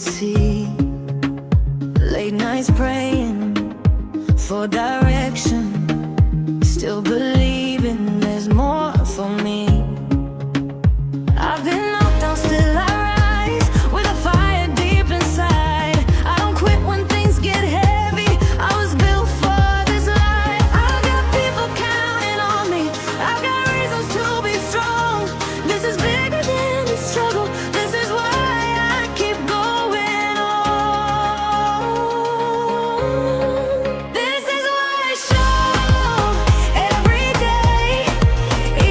see. Late nights praying for direction, still believing there's more for me. I've been knocked down, still I rise with a fire deep inside. I don't quit when things get heavy. I was built for this life. I got people counting on me. I've got reasons to be strong. This is bigger than the struggle. This is why I keep going on. This is why I show up every day,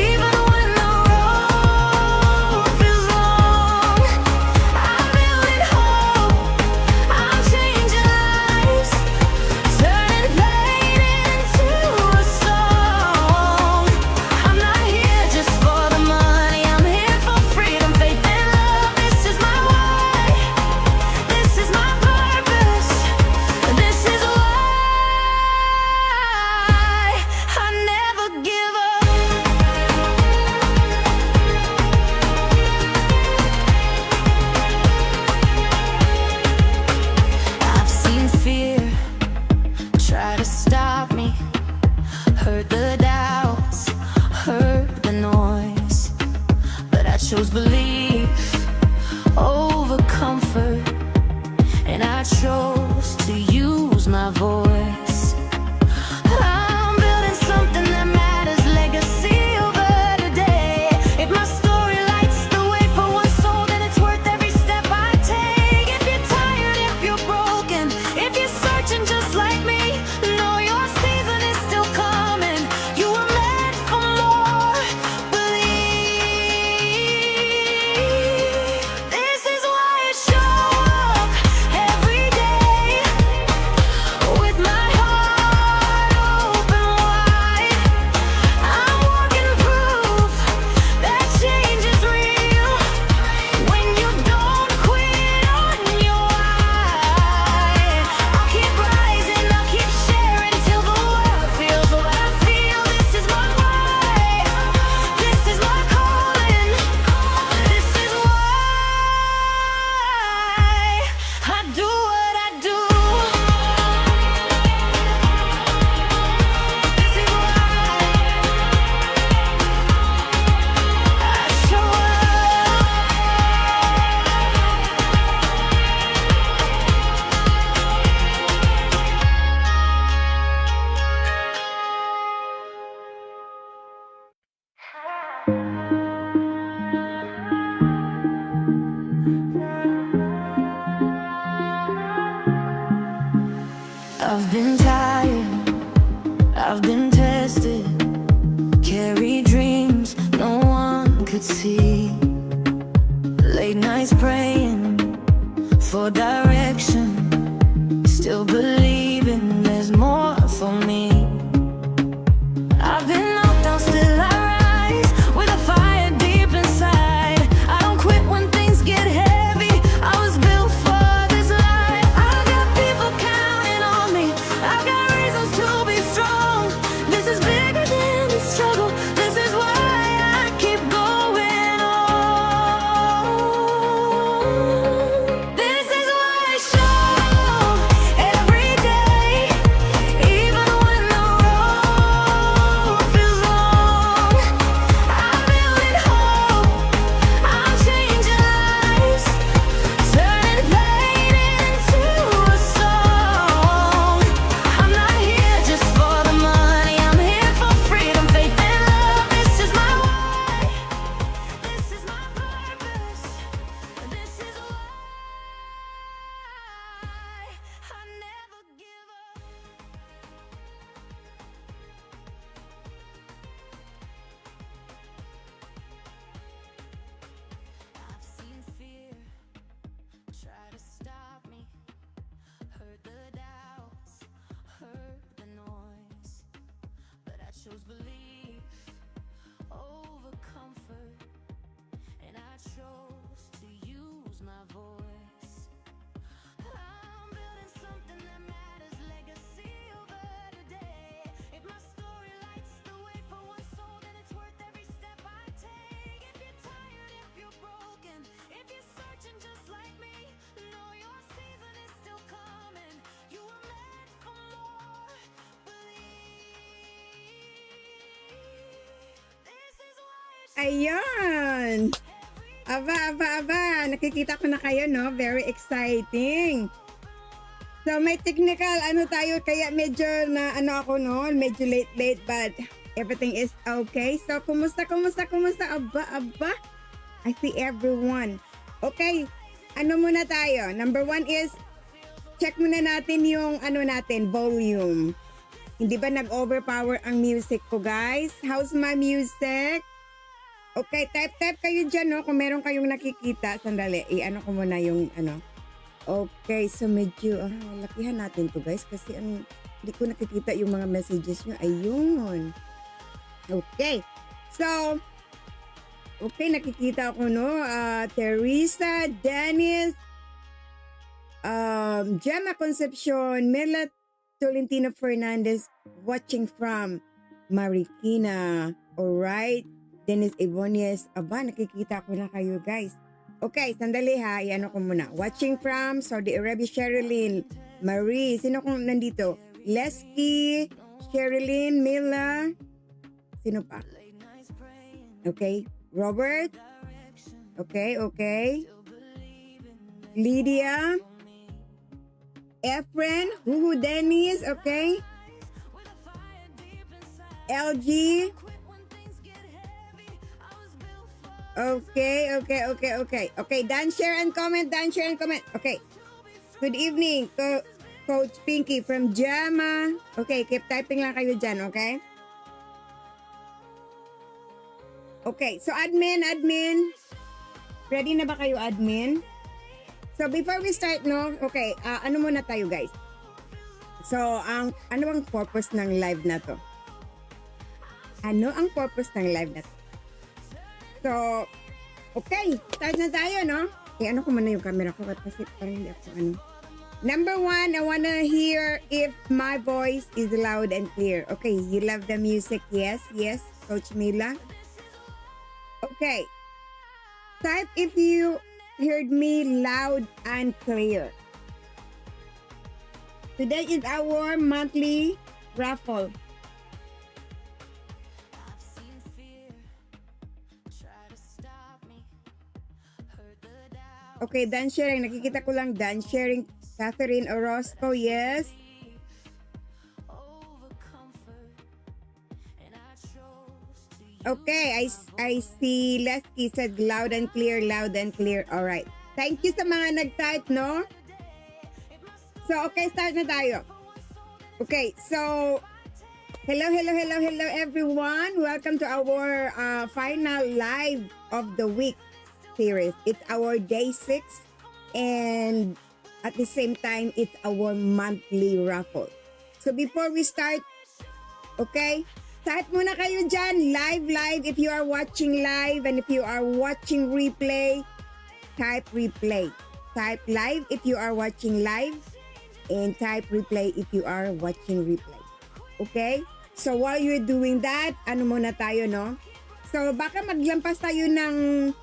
even when the road feels long. I'm building hope, I'm changing lives, turning pain into a song. I'm not here just for the money, I'm here for freedom, faith and love. This is my why, this is my purpose, this is why I never give up. I've seen fear try to stop me, heard the doubts, heard the noise, but I chose belief over comfort, and I chose to use my voice. I'm building something that matters, legacy over today. If my story lights the way for one soul, then it's worth every step I take. If you're tired, if you're broken, if you're searching just like me, know your season is still coming. You were meant for more. Believe. This is why I show up every day with my heart open wide. I'm walking proof that change is real when you don't quit on your why. I'll keep rising, I'll keep sharing till the world feels what I feel. This is my why, this is my calling, this is why I do what I do. This is why I show up. I've been tired, I've been tested, carry dreams no one could see. Late nights praying for direction, still believing there's more for me. I've been knocked down, still I rise with a fire deep inside. I don't quit when things get heavy. I was built for this life. I got people counting on me. I've got reasons to be strong. This is bigger than the struggle. This is why I keep going on. This is why I show up every day, even when the road feels long. I'm building hope, I'm changing lives, turning pain into a song. I'm not here just for the money, I'm here for freedom, faith and love. This is my why, this is my purpose, this is why I never give up. I've seen fear try to stop me, heard the doubts, heard the noise, but I chose belief over comfort, and I chose to use my voice. I'm building something that matters, legacy over today. If my story lights the way for one soul, then it's worth every step I take. If you're tired, if you're broken, if you're searching just like me, know your Ayun! Aba. Nakikita ko na kayo, no? Very exciting. So, may technical, tayo, kaya medyo na, ako, no? Medyo late, but everything is okay. So, kumusta? Aba. I see everyone. Okay, muna tayo? Number 1 is, check muna natin yung, volume. Hindi ba nag-overpower ang music ko, guys? How's my music? Okay, type kayo dyan, no? Kung meron kayong nakikita, sandali, ko muna yung, Okay, so medyo, lakihan natin to, guys, kasi hindi ko nakikita yung mga messages nyo. Ayun. Okay, so, okay, nakikita ko, no? Teresa, Dennis, Gemma Concepcion, Mela Tolentino Fernandez, watching from Marikina. Alright. Dennis Ebonies. Aba, nakikita ko na kayo, guys. Okay, sandali ha. Ko muna. Watching from Saudi Arabia, Sherilyn, Marie. Sino kong nandito? Lesky, Sherilyn, Mila. Sino pa? Okay. Robert. Okay. Lydia. Efren. Huhu Dennis. Okay. LG. Okay. Okay, done, share, and comment. Okay. Good evening, Coach Pinky from Jama. Okay, keep typing lang kayo dyan, okay? Okay, so admin. Ready na ba kayo, admin? So, before we start, no? Okay, muna tayo, guys? So, ano ang purpose ng live na to? Ano ang purpose ng live na to? So, okay, start na tayo, no? Ko muna yung camera ko kasi parang hindi ako Number 1, I wanna hear if my voice is loud and clear. Okay, you love the music? Yes, Coach Mila. Okay, type if you heard me loud and clear. Today is our monthly raffle. Okay, done sharing. Nakikita ko lang done sharing. Catherine Orozco, yes. Okay, I see Lesky said loud and clear. All right. Thank you sa mga nag-type, no? So, okay, start na tayo. Okay, so, hello everyone. Welcome to our final live of the week series. It's our day 6 and at the same time, it's our monthly raffle. So before we start, okay, type muna kayo dyan, live if you are watching live, and if you are watching replay, type replay. Type live if you are watching live, and type replay if you are watching replay. Okay? So while you're doing that, muna tayo, no? So baka maglampas tayo ng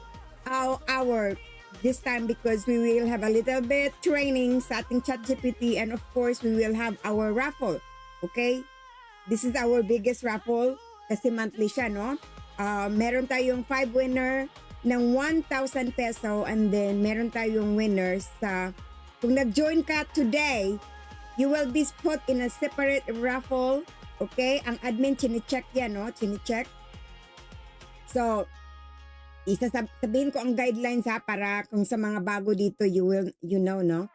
hour this time because we will have a little bit training sa ating ChatGPT, and of course we will have our raffle. Okay, this is our biggest raffle kasi monthly siya, no? Meron tayong 5 winner ng 1,000 peso, and then meron tayong winners sa kung nag-join ka today, you will be put in a separate raffle. Okay, ang admin chine-check yan, no? Chine-check. So sabihin ko ang guidelines ha, para kung sa mga bago dito, you know, no?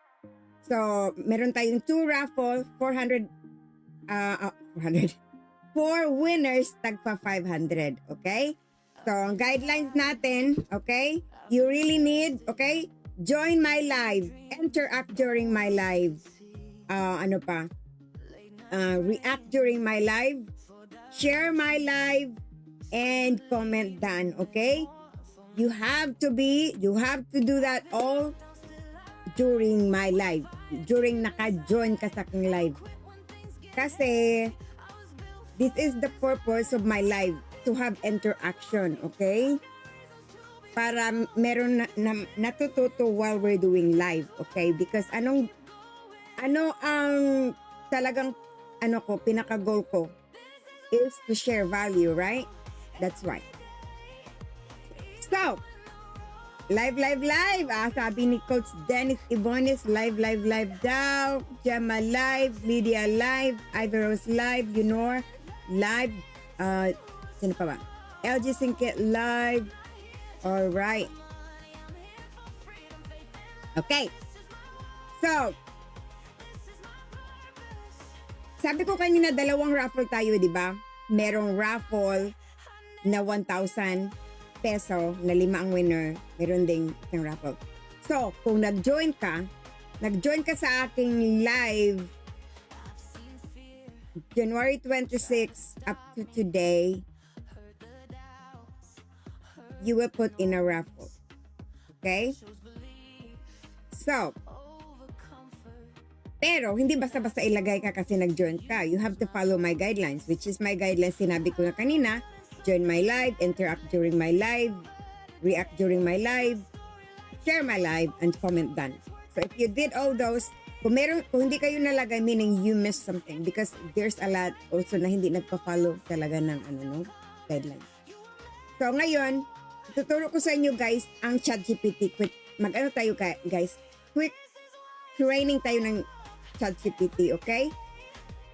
So, meron tayong 2 raffle, 400, 4 winners, tagpa 500, okay? So, ang guidelines natin, okay? You really need, okay? Join my live, interact during my live, react during my live, share my live, and comment done, okay? You have to do that all during my live. During naka-join ka sa aking live. Kasi, this is the purpose of my live. To have interaction, okay? Para meron natututo while we're doing live, okay? Because ano ang talagang pinaka-goal ko is to share value, right? That's right. So, live. Sabi ni Coach Dennis Ibones, live daw. Gemma live, Lydia live, Ivy Rose live, Yunor live. Sino pa ba? LG Singkit live. Alright. Okay. So, sabi ko kanina dalawang raffle tayo, di ba? Merong raffle na 1,000 peso na 5 ang winner. Meron ding isang raffle. So, kung nag-join ka sa aking live January 26 up to today, you will put in a raffle. Okay? So, pero, hindi basta-basta ilagay ka kasi nag-join ka. You have to follow my guidelines, which is my guidelines. Sinabi ko na kanina, join my live, interact during my live, react during my live, share my live, and comment done. So, if you did all those, kung hindi kayo nalagay, meaning you missed something because there's a lot also na hindi nagpa-follow talaga ng guidelines. So, ngayon, tuturo ko sa inyo guys ang ChatGPT. Mag-ano tayo guys? Quick training tayo ng ChatGPT, okay?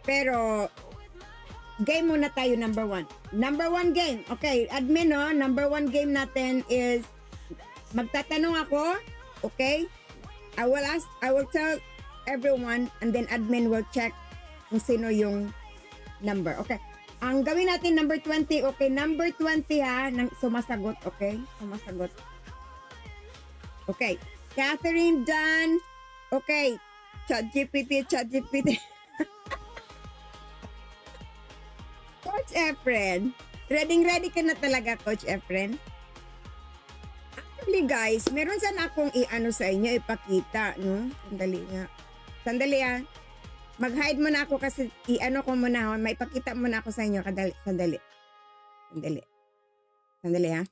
Pero, game muna tayo, number 1. Number 1 game. Okay, admin, no? Number 1 game natin is, magtatanong ako, okay? I will tell everyone, and then admin will check kung sino yung number. Okay. Ang gawin natin, number 20, okay? Number 20 ha, sumasagot, okay? Sumasagot. Okay. Catherine Dunn, okay. ChatGPT. Coach Efren. Ready ka na talaga, Coach Efren? Actually, guys, meron sana akong sa inyo, ipakita, no? Sandali, ha? Mag-hide muna ako kasi ko muna, may ipakita muna ako sa inyo. Sandali, ha?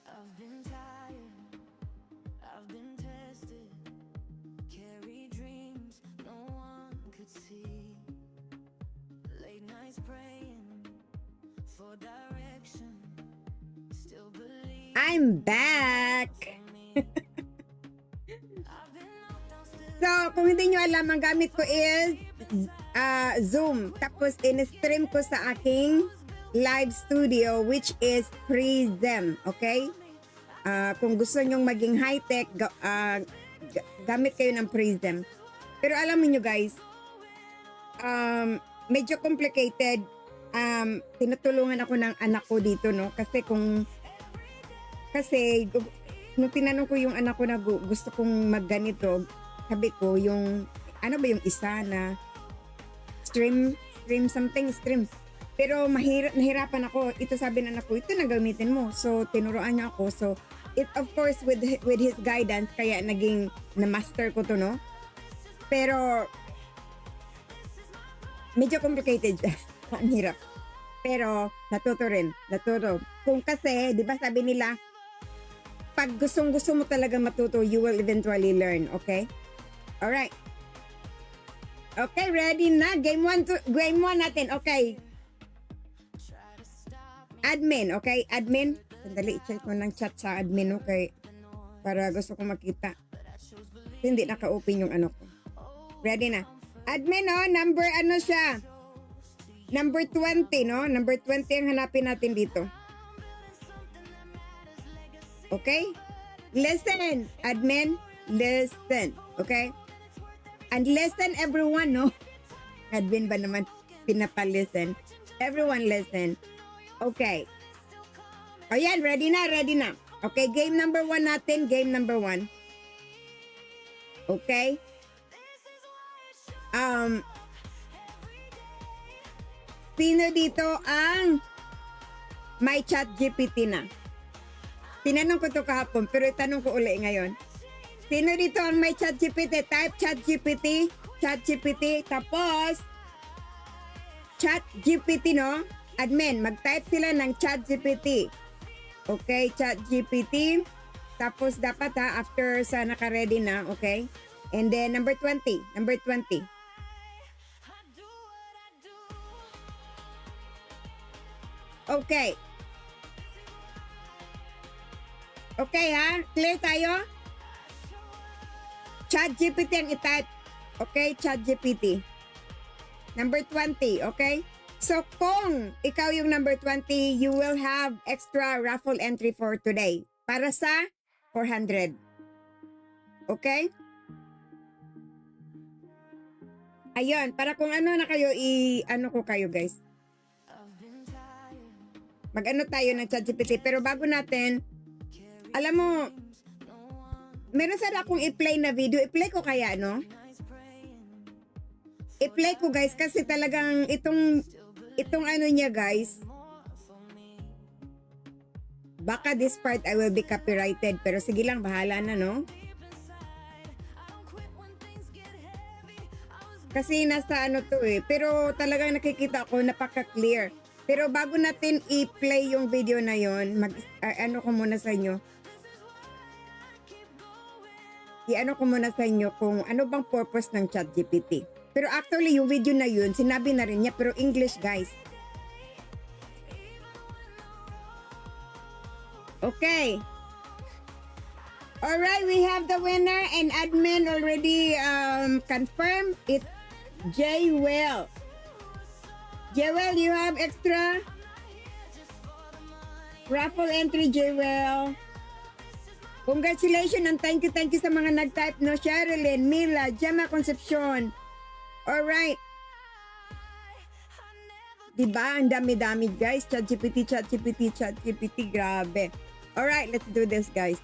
I've been tired, I've been tested, carry dreams no one could see, late nights praying for direction, still believe I'm back! So, kung hindi nyo alam, ang gamit ko is Zoom. Tapos, in-stream ko sa aking live studio, which is Prism. Okay? Kung gusto nyong maging high-tech, gamit kayo ng Prism. Pero alam niyo guys, medyo complicated. Tinutulungan ako ng anak ko dito, no? Kasi nung tinanong ko yung anak ko na gusto kong magganito, sabi ko yung, yung isa na stream. Pero nahirapan ako. Ito sabi ng anak ko, ito na gamitin mo. So, tinuruan niya ako. So, it of course, with his guidance, kaya naging na-master ko to, no? Pero, medyo complicated siya. Ang hirap. Pero, natuto. Kung kasi, di ba sabi nila, pag gustong-gusto mo talaga matuto, you will eventually learn, okay? Alright. Okay, ready na? Game 1 natin, okay. Admin, okay? Admin. Sandali, i-check ko ng chat sa admin, okay? Para gusto ko makita. Hindi naka-open yung ko. Ready na. Admin, no? Number siya? Number 20, no? Number 20 ang hanapin natin dito. Okay? Listen, admin. Listen, okay? And listen everyone, no? Admin ba naman pinapalisten? Everyone listen. Okay. O yan, ready na. Okay, game number 1 natin. Game number 1. Okay? Sino dito ang may ChatGPT na? Tinanong ko to kahapon, pero itanong ko uli ngayon. Sino dito ang may ChatGPT? Type ChatGPT, tapos ChatGPT, no? Admin, mag-type sila ng ChatGPT. Okay, ChatGPT. Tapos dapat after sa naka-ready na, okay? And then number 20. Number 20. Okay. Okay ha? Clear tayo? ChatGPT ang itype. Okay? ChatGPT. Number 20. Okay? So, kung ikaw yung number 20, you will have extra raffle entry for today. Para sa 400. Okay? Ayun. Para kung ano na kayo, ano ko kayo guys. Mag-ano tayo ng ChatGPT. Pero bago natin, alam mo, meron sana akong i-play na video. I-play ko kaya, no? I-play ko, guys, kasi talagang itong ano niya, guys. Baka this part I will be copyrighted. Pero sige lang, bahala na, no? Kasi nasa ano to eh. Pero talagang nakikita ko, napaka-clear. Pero bago natin i-play yung video na yon, ano ko muna sa inyo. I-ano ko muna sa inyo kung ano bang purpose ng ChatGPT. Pero actually, yung video na yun, sinabi na rin niya, pero English, guys. Okay. Alright, we have the winner and admin already confirmed. It's J-Well. J-Well, you have extra raffle entry, J-Well. Congratulations and thank you sa mga nag-type, no? Sherilyn, Mila, Gemma Concepcion. Alright. Diba? Ang dami-dami, guys. ChatGPT. Grabe. Alright, let's do this, guys.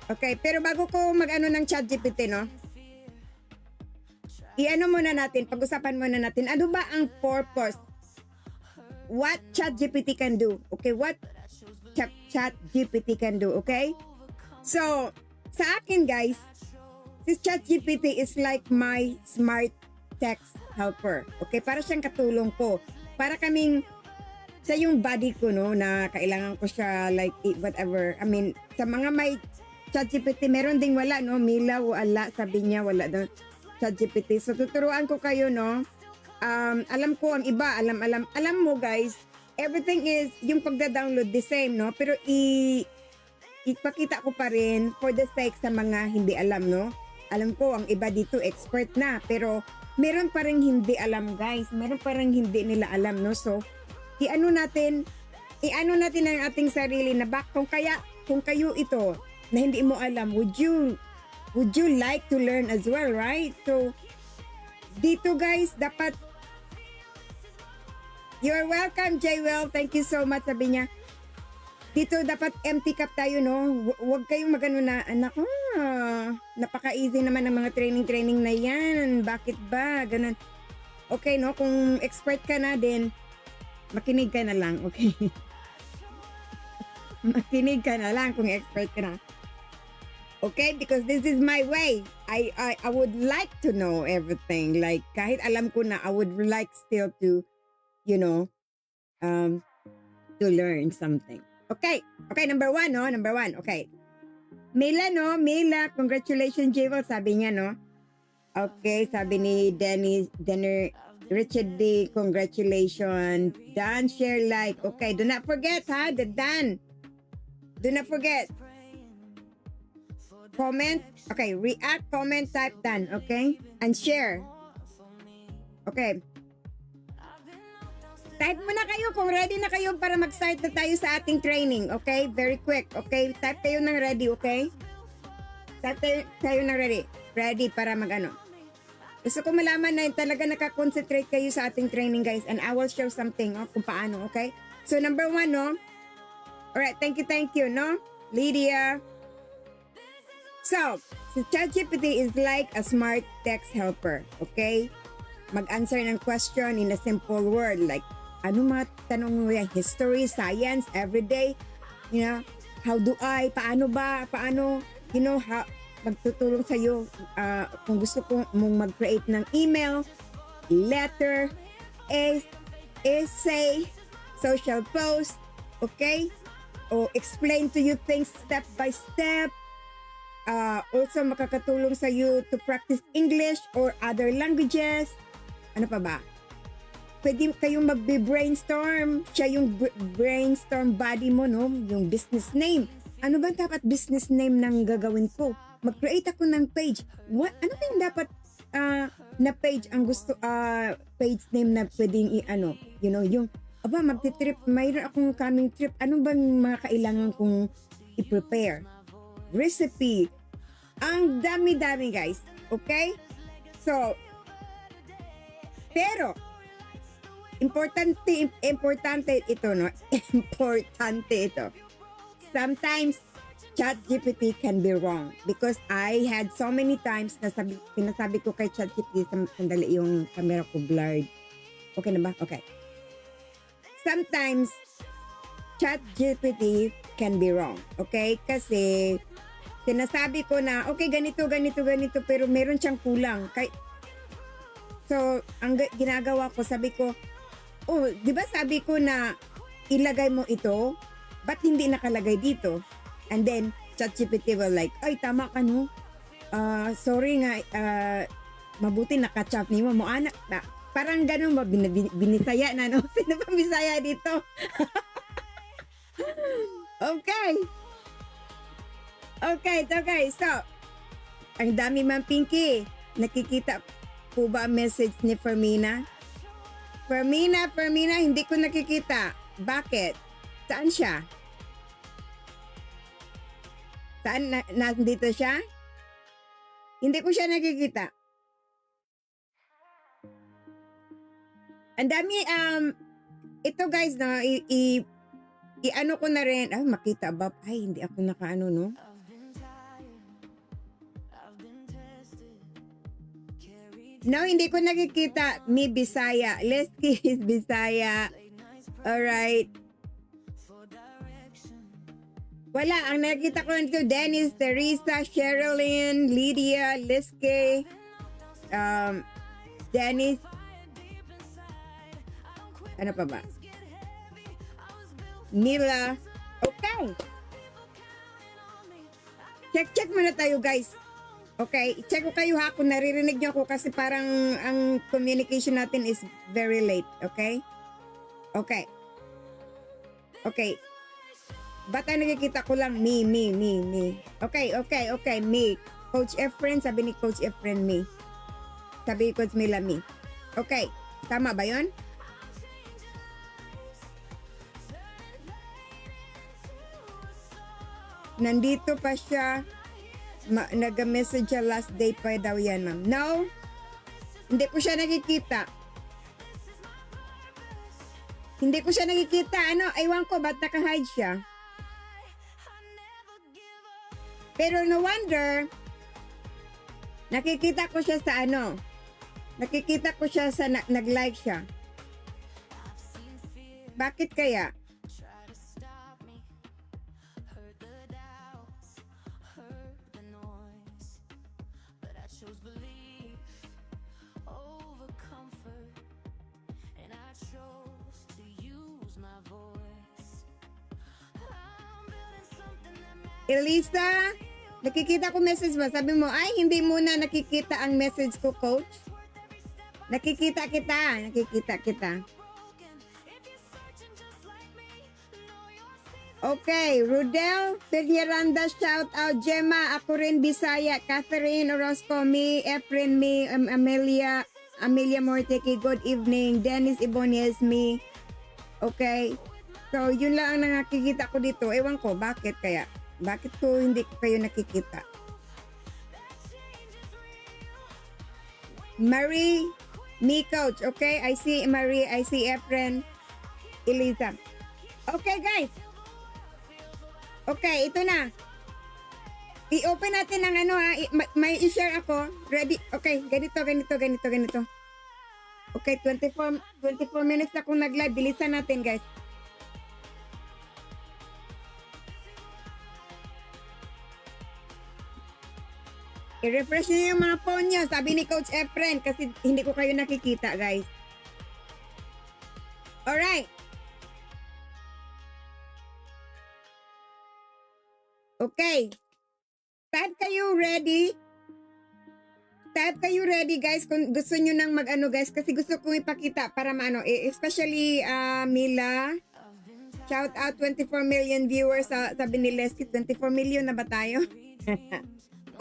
Okay, pero bago ko mag-ano ng ChatGPT, no? I-ano muna natin, pag-usapan muna natin, ano ba ang purpose? What ChatGPT can do? Okay, what ChatGPT can do, okay? So, sa akin, guys, this ChatGPT is like my smart text helper. Okay, para siyang katulong ko. Para kaming, sa yung body ko, no, na kailangan ko siya, like, whatever. I mean, sa mga may ChatGPT, meron ding wala, no? Mila, wala, sabi niya, wala daw ChatGPT. So, tuturuan ko kayo, no? Alam ko ang iba, alam mo, guys, everything is, yung pagda-download, the same, no? Pero, ipakita ko pa rin for the sake sa mga hindi alam, no? Alam ko, ang iba dito, expert na, pero, meron pa rin hindi alam, guys. Meron pa rin hindi nila alam, no? So, iano natin ang ating sarili na kung kayo ito, na hindi mo alam, would you like to learn as well, right? So, dito guys, dapat, you're welcome, J-Well. Thank you so much, sabi niya. Dito, dapat empty cup tayo, no? Huwag kayong magano na, anak, napaka-easy naman ng mga training na yan. Bakit ba? Ganun. Okay, no? Kung expert ka na din, makinig ka na lang, okay? Makinig ka na lang kung expert ka na. Okay, because this is my way. I would like to know everything. Like, kahit alam ko na, I would like still to, you know, to learn something. Okay, number one, no? Number one, okay. Mila, no? Mila, congratulations, J-Well, sabi niya, no? Okay, sabi ni Richard D, congratulations. Dan, share, like. Okay, do not forget, ha? The Dan. Do not forget. Comment. Okay, react, comment, type Dan. Okay? And share. Okay. Type muna kayo kung ready na kayo para mag-start na tayo sa ating training. Okay? Very quick. Okay? Type kayo ng ready, okay? Type kayo ng ready. Ready para mag-ano. Gusto ko malaman na talaga nakakonsentrate kayo sa ating training, guys. And I will show something, kung paano, okay? So, number one, no? Alright, thank you, no? Lydia. So, si ChatGPT is like a smart text helper, okay? Mag-answer ng question in a simple word, like, ano mga tanong mo yan? History, science, everyday, you know? How do I? Paano ba? Paano, you know, magtutulong sa'yo kung gusto mong mag-create ng email, letter, essay, social post, okay? O explain to you things step by step, also makakatulong sa you to practice English or other languages. Ano pa ba? Pwede kayong magbe-brainstorm. Siya yung brainstorm buddy mo, no? Yung business name. Ano ba dapat business name ng gagawin ko? Mag-create ako ng page. Ano ba yung dapat na page ang gusto, page name na pwedeng i-ano? You know, yung, magti-trip, mayroon akong coming trip. Ano bang mga kailangan kong i-prepare? Recipe. Ang dami-dami, guys. Okay? So, pero, importante ito, no? Importante ito. Sometimes, ChatGPT can be wrong because I had so many times na pinasabi ko kay ChatGPT, sandali yung camera ko blurred. Okay na ba? Okay. Sometimes, ChatGPT can be wrong. Okay? Kasi, sinasabi ko na, okay, ganito, pero meron siyang kulang. So, ang ginagawa ko, sabi ko, di ba sabi ko na ilagay mo ito? Ba't hindi nakalagay dito? And then, ChatGPT will like, ay, tama ka no? Sorry nga, mabuti nakachap ni mo. Anak na. Parang ganun ba, binisaya na, no? Sino ba bisaya dito? Okay. Okay. So, ang dami man Pinky. Nakikita po ba ang message ni Fermina? Fermina, hindi ko nakikita. Bakit? Saan siya? Saan? Nandito siya? Hindi ko siya nakikita. Ang dami, ito guys, no, i-ano ko na rin. Ay, makita ba? Ay, hindi ako nakaano, no? No, hindi ko nakikita. Mi Bisaya. Lesky is Bisaya. Alright. Wala. Ang nakikita ko nito, Dennis, Teresa, Sherilyn, Lydia, Lesky, Dennis. Ano pa ba? Mila. Okay. Check muna tayo, guys. Okay, check ko kayo ha kung naririnig niyo ako kasi parang ang communication natin is very late, okay? Okay. Bata nakikita ko lang me. Okay, me. Coach Efren, sabi ni Coach Efren, me. Sabi ni Coach Mila, me. Okay, tama ba yun? Nandito pa siya. Nag-message siya last day pa daw yan, ma'am. No, hindi ko siya nakikita. Ano, aywan ko, ba't naka-hide siya? Pero no wonder, nakikita ko siya sa ano. Nakikita ko siya sa nag-like siya. Bakit kaya? Elisa, nakikita ko message mo. Sabi mo, ay, hindi muna nakikita ang message ko, coach. Nakikita kita. Okay, Rudel, Perhiranda, shout out. Gemma, ako rin, Bisaya. Catherine, Orozco, me, Efren, me, Amelia Morteki, good evening. Dennis Ibonez, me. Okay. So, yun lang ang nakikita ko dito. Ewan ko, bakit kaya? Bakit ko hindi ko kayo nakikita? Marie, me coach, okay? I see Marie, I see Efren, Elisa. Okay, guys. Okay, ito na. I-open natin ng ano ha. May i-share ako. Ready? Okay, ganito. Okay, 24 minutes akong nag-live. Bilisan natin, guys. I-refresh niyo yung mga phone niyo. Sabi ni Coach Efren kasi hindi ko kayo nakikita, guys. Alright. Okay. Type kayo ready. Type kayo ready guys kung gusto nyo nang mag-ano guys kasi gusto kong ipakita para maano, especially Mila. Shout out 24 million viewers sabi ni Leslie, 24 million na ba tayo?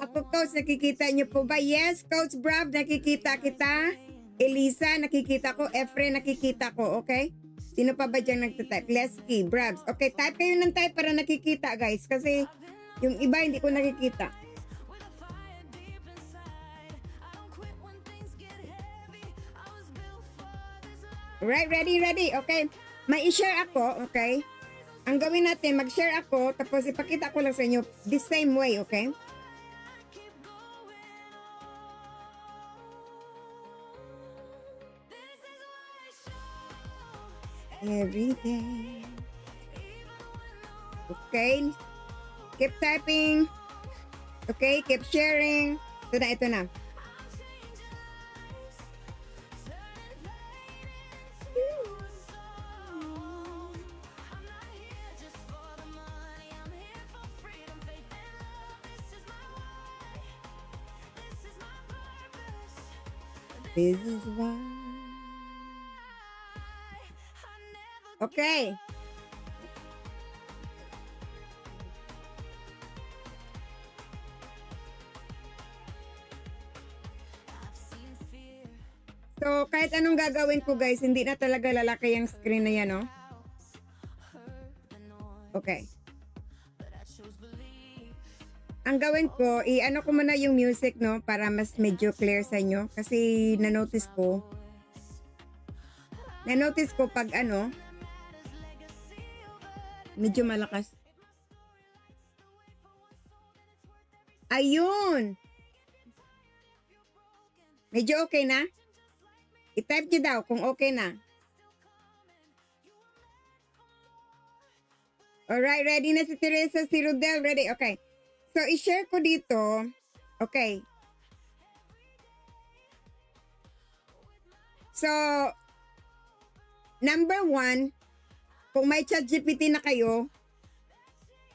Ako coach, nakikita nyo po ba? Yes, Coach Brav, nakikita kita. Elisa, nakikita ko. Efren, nakikita ko, okay? Sino pa ba dyan nagtatype? Leslie, Bravs. Okay, type kayo ng type para nakikita guys kasi yung iba hindi ko nakikita. Right, ready. Okay. May i-share ako, okay? Ang gawin natin, mag-share ako, tapos ipakita ko lang sa inyo the same way, okay? Every day. Okay. Keep typing. Okay, keep sharing. Ito na. This is why. Okay. So, kahit anong gagawin ko guys, hindi na talaga lalaki yung screen na yan, no? Okay. Ang gawin ko, i-ano ko muna yung music, no? Para mas medyo clear sa inyo. Kasi na-notice ko pag ano, medyo malakas. Ayun! Medyo okay na? I-type nyo daw kung okay na. Alright, ready na si Teresa, si Rodel, ready? Okay. So, i-share ko dito. Okay. So, number 1, kung may ChatGPT na kayo,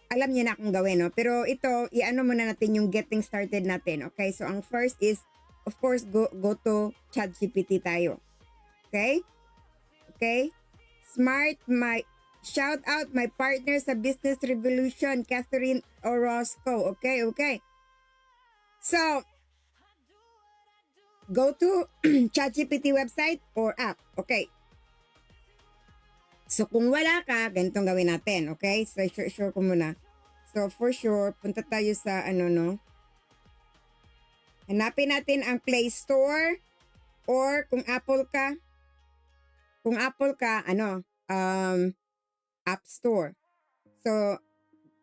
alam niyo na akong gawin, no? Pero ito, i-ano muna natin yung getting started natin. Okay? So, ang first is, of course, go to ChatGPT tayo. Okay? Okay? Shout out my partner sa Business Revolution, Catherine Orozco. Okay? So, go to ChatGPT website or app. Okay? So, kung wala ka, ganitong gawin natin. Okay? So, sure ko muna. So, for sure, punta tayo sa hanapin natin ang Play Store or kung Apple ka, App Store. So,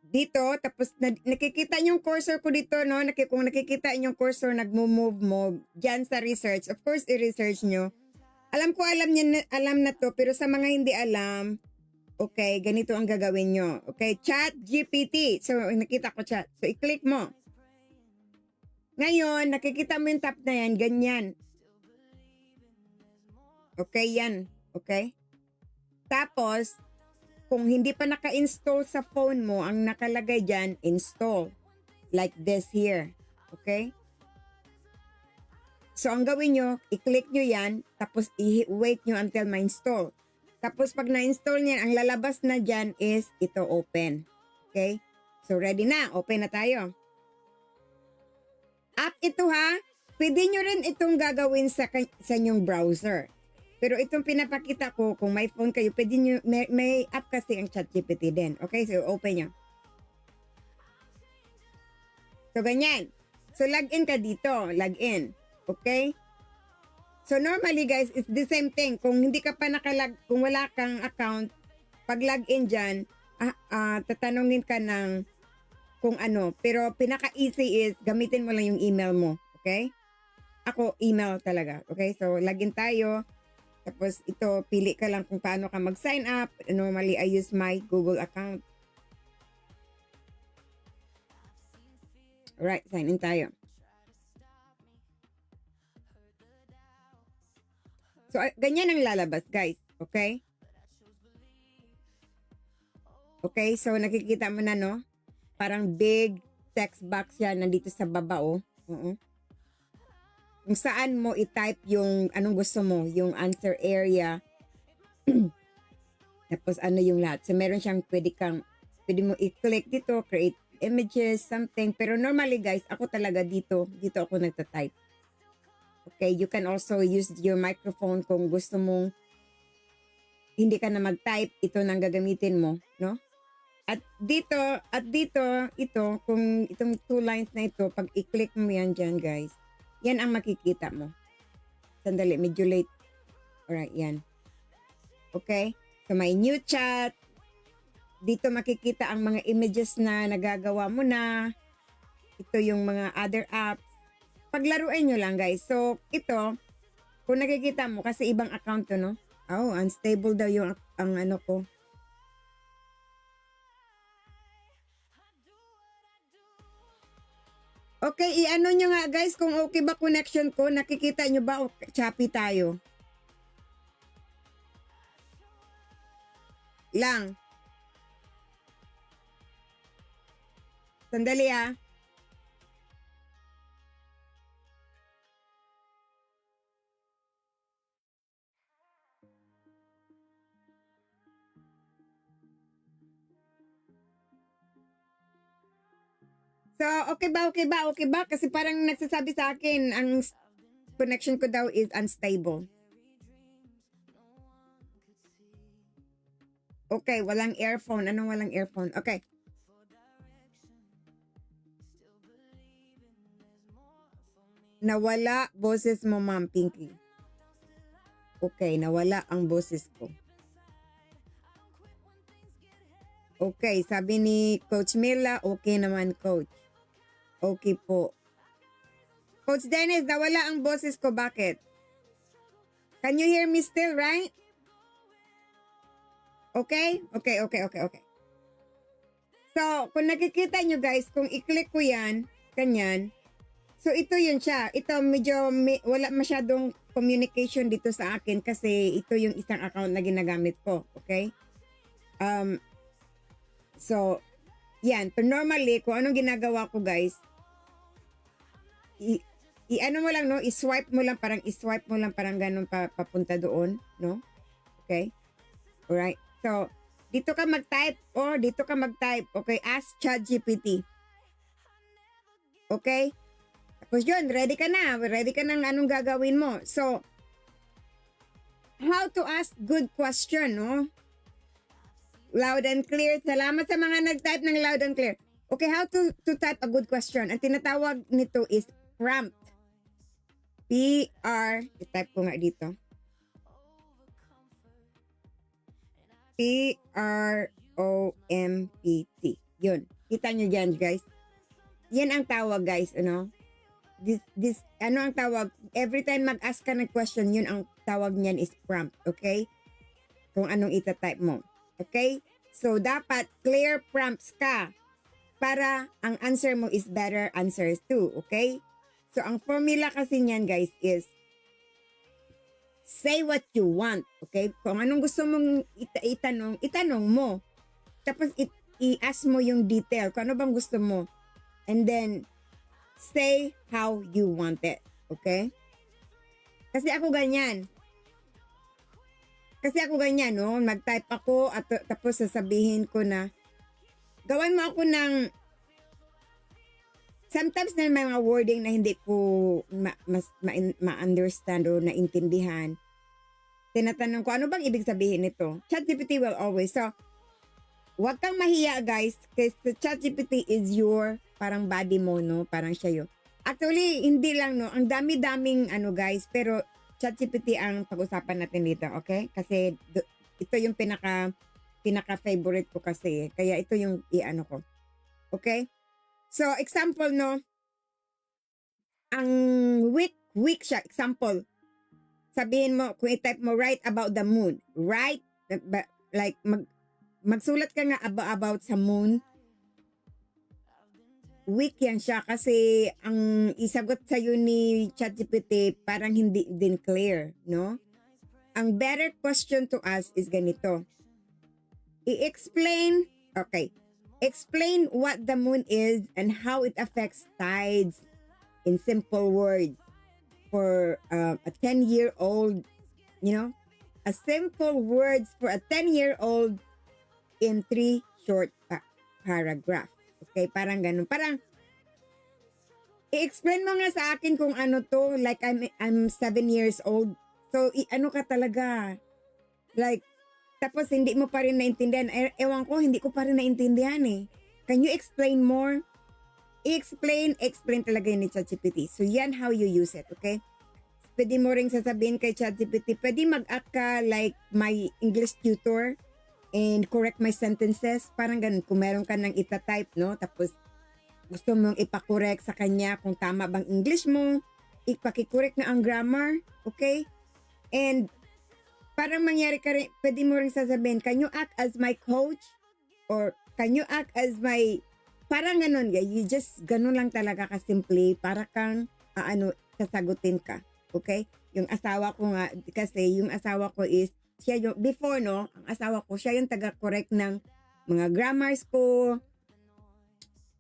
dito, tapos nakikita yung cursor ko dito, no? Kung nakikita yung cursor, nagmo-move dyan sa research. Of course, i-research nyo. Alam na to, pero sa mga hindi alam, okay, ganito ang gagawin nyo. Okay, ChatGPT. So, nakita ko chat. So, i-click mo. Ngayon, nakikita mo yung tab na yan, ganyan. Okay, yan. Okay? Tapos, kung hindi pa naka-install sa phone mo, ang nakalagay dyan, install. Like this here. Okay? So, ang gawin nyo, i-click nyo yan, tapos i-wait nyo until ma-install. Tapos, pag na-install nyo, ang lalabas na dyan is ito open. Okay? So, ready na. Open na tayo. App ito ha. Pwede nyo rin itong gagawin sa inyong browser. Pero itong pinapakita ko, kung may phone kayo, pwede nyo, may app kasi ang ChatGPT din. Okay, so open nyo. So, ganyan. So, login ka dito. Login. Okay? So, normally guys, it's the same thing. Kung hindi ka pa kung wala kang account, pag login dyan, tatanungin ka ng kung ano. Pero pinaka-easy is, gamitin mo lang yung email mo. Okay? Ako, email talaga. Okay? So, login tayo. Tapos ito, pili ka lang kung paano ka mag-sign up. Normally, I use my Google account. Alright, sign in tayo. So, ganyan ang lalabas, guys. Okay? Okay, so nakikita mo na, no? Parang big text box yan, nandito sa baba, oh. Oo. Kung saan mo i-type yung anong gusto mo, yung answer area. Tapos ano yung lahat. So meron siyang pwede mo i-click dito, create images, something. Pero normally guys, ako talaga dito ako nagta-type. Okay, you can also use your microphone kung gusto mong hindi ka na mag-type, ito nang gagamitin mo, no? At dito, ito, kung itong 2 lines na ito, pag i-click mo yan dyan, guys, yan ang makikita mo. Sandali, medyo late. Alright, yan. Okay? So, may new chat. Dito makikita ang mga images na nagagawa mo na. Ito yung mga other apps. Paglaruin nyo lang, guys. So, ito, kung nakikita mo, kasi ibang account to, no? Oh, unstable daw yung ang ano ko. Okay, i-ano nyo nga guys kung okay ba connection ko. Nakikita nyo ba o choppy tayo? Lang. Sandali ah. So, okay ba? Kasi parang nagsasabi sa akin, ang connection ko daw is unstable. Okay, walang earphone. Anong walang earphone? Okay. Nawala boses mo, Ma'am Pinky. Okay, nawala ang boses ko. Okay, sabi ni Coach Mila, okay naman, Coach. Okay po. Coach Dennis, nawala ang boses ko. Bakit? Can you hear me still, right? Okay? Okay. So, kung nakikita nyo guys, kung i-click ko yan, kanyan, so ito yun siya. Ito medyo wala masyadong communication dito sa akin kasi ito yung isang account na ginagamit ko. Okay? So, yan. Pero normally, kung anong ginagawa ko guys, i-ano mo lang, no? I-swipe mo lang, parang ganun papunta doon, no? Okay? Alright. So, dito ka mag-type. Okay, ask ChatGPT. Okay? Tapos yun, ready ka na ng anong gagawin mo. So, how to ask good question, no? Loud and clear. Salamat sa mga nag-type ng loud and clear. Okay, how to type a good question? Ang tinatawag nito is prompt. I-type ko nga dito. PROMPT. Yun. Kita nyo dyan, guys. Yan ang tawag, guys. Ano? Ano ang tawag? Every time mag-ask ka ng question, yun ang tawag niyan is prompt. Okay? Kung anong itatype mo. Okay? So, dapat clear prompts ka para ang answer mo is better answers too. Okay? So, ang formula kasi niyan, guys, is say what you want. Okay? Kung anong gusto mong itanong mo. Tapos, i-ask mo yung detail. Kung ano bang gusto mo. And then, say how you want it. Okay? Kasi ako ganyan, no? Mag-type ako at tapos sasabihin ko na, gawan mo ako ng, sometimes na may mga wording na hindi ko ma-understand o naintindihan. Tinatanong ko, ano bang ibig sabihin nito? ChatGPT will always. So, wag kang mahiya, guys. Kasi ChatGPT is your parang body mo, no? Parang siya yun. Actually, hindi lang, no? Ang dami-daming guys. Pero, ChatGPT ang pag-usapan natin dito, okay? Kasi, ito yung pinaka-favorite ko kasi. Kaya, ito yung i-ano ko. Okay? So, example, no? Ang week siya. Example. Sabihin mo, kung i-type mo, write about the moon. Write, like, magsulat ka nga about sa moon. Weak yan siya kasi ang isagot sa'yo ni ChatGPT parang hindi din clear, no? Ang better question to ask is ganito. I-explain, okay. explain what the moon is and how it affects tides in simple words for a 10-year-old, a simple words for a 10-year-old in 3 short paragraph. Okay, parang ganun. Parang i-explain mo nga sa akin kung ano to, like I'm 7 years old. So, ano ka talaga? Like, tapos hindi mo pa rin naintindihan. Ewan ko, hindi ko pa rin naintindihan eh. Can you explain more? Explain talaga yun ni ChatGPT. So, yan how you use it, okay? Pwede mo ring sasabihin kay ChatGPT, pwede mag-act ka like my English tutor and correct my sentences. Parang ganun, kung meron ka nang itatype, no? Tapos, gusto mong ipakorek sa kanya kung tama bang English mo, ipakikorek na ang grammar, okay? And parang mangyari ka rin, pwede mo rin sasabihin, can you act as my coach? Or can you act as my, parang ganun, you just, ganun lang talaga kasimple, para kang, sasagutin ka, okay? Yung asawa ko nga, kasi yung asawa ko is, siya yung, before no, ang asawa ko, siya yung taga-correct ng mga grammars ko.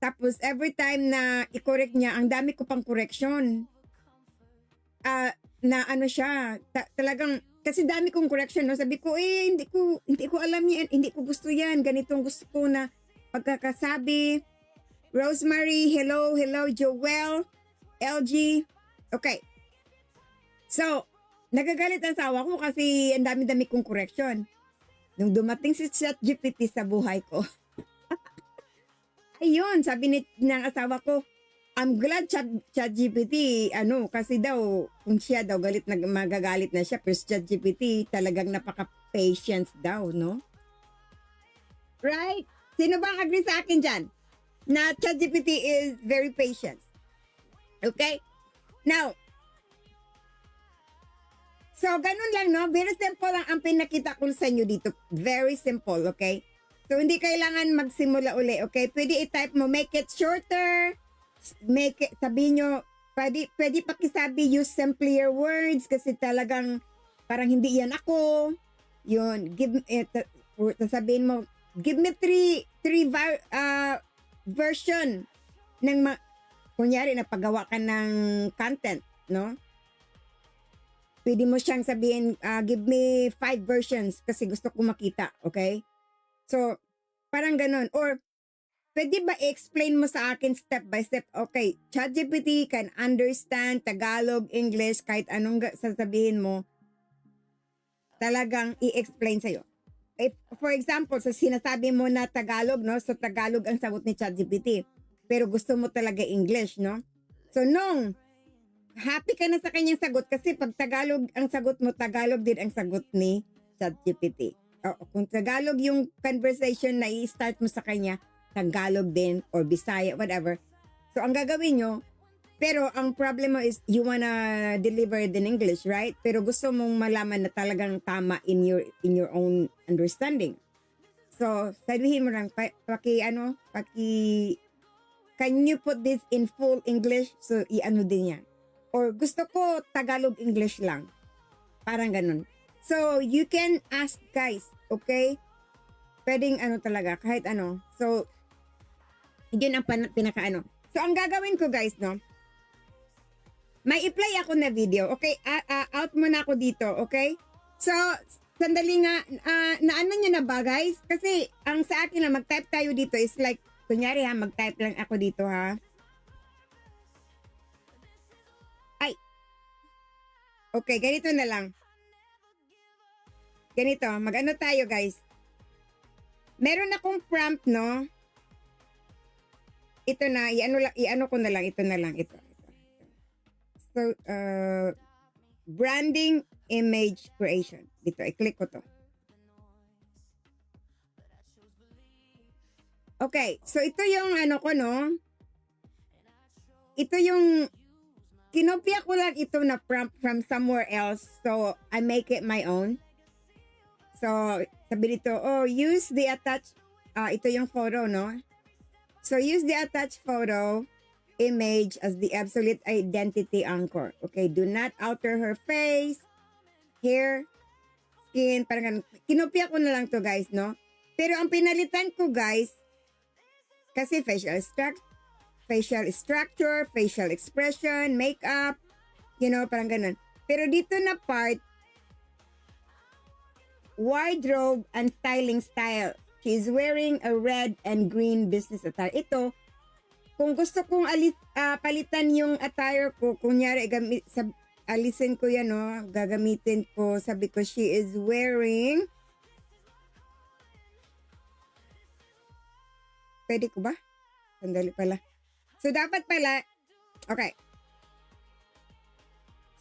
Tapos every time na i-correct niya, ang dami ko pang correction. Na ano siya, talagang, kasi dami kong correction, no? Sabi ko, hindi ko alam yan, hindi ko gusto yan, ganitong gusto ko na pagkakasabi. Rosemary, hello, Joel, LG, okay. So, nagagalit ang asawa ko kasi ang dami-dami kong correction. Nung dumating si ChatGPT sa buhay ko, ayun, sabi ng asawa ko, I'm glad ChatGPT, kasi daw, kung siya daw magagalit na siya, pero ChatGPT talagang napaka-patience daw, no? Right? Sino bang agree sa akin dyan? Na ChatGPT is very patient. Okay? Now, so ganun lang, no? Very simple lang ang pinakita ko sa inyo dito. Very simple, okay? So, hindi kailangan magsimula uli, okay? Pwede i-type mo, make it shorter, sabihin nyo, pwede pakisabi, use simpler words, kasi talagang, parang hindi yan ako. Yun, sabihin mo, give me three version ng, kunyari, napagawa ka ng content, no? Pwede mo siyang sabihin, give me 5 versions, kasi gusto ko makita, okay? So, parang ganun. Or, pwede ba i-explain mo sa akin step by step? Okay, ChatGPT can understand Tagalog, English, kahit anong sasabihin mo, talagang i-explain sa'yo. If, for example, sa sinasabi mo na Tagalog, no? So, Tagalog ang sagot ni ChatGPT. Pero gusto mo talaga English, no? So, happy ka na sa kanyang sagot kasi pag Tagalog ang sagot mo, Tagalog din ang sagot ni ChatGPT. Kung Tagalog yung conversation na i-start mo sa kanya, Tagalog din or Bisaya, whatever. So, ang gagawin nyo, pero ang problem mo is you wanna deliver it in English, right? Pero gusto mong malaman na talagang tama in your own understanding. So, sabihin mo lang, can you put this in full English? So, din yan. Or gusto ko Tagalog English lang. Parang ganun. So, you can ask guys, okay? Pwedeng talaga, kahit ano. So, yun ang pinaka. So, ang gagawin ko guys, no? May i-play ako na video, okay? Out muna ako dito, okay? So, sandali nga, naano nyo na ba guys? Kasi, ang sa akin na mag-type tayo dito is like, kunyari mag-type lang ako dito ha. Ay. Okay, ganito na lang. Ganito, mag-ano tayo guys. Meron akong prompt, no? Ito na, i-ano ko na lang, ito. So, branding image creation. Dito, i-click ko to. Okay, so ito yung ko, no? Ito yung, kinopya ko lang ito na prompt from somewhere else. So, I make it my own. So, sabi dito, use the attached, ito yung photo, no? So, use the attached photo image as the absolute identity anchor. Okay, do not alter her face, hair, skin, parang ganun. Kinopya ko na lang to guys, no? Pero ang pinalitan ko guys, Kasi facial structure, facial expression, makeup, parang ganun. Pero dito na part, wardrobe and styling style. She's wearing a red and green business attire. Ito, kung gusto kong palitan yung attire ko, kunyari, alisin ko yan, no? Gagamitin ko, sabi ko, she is wearing, pwede ko ba? Sandali pala. So, dapat pala, okay.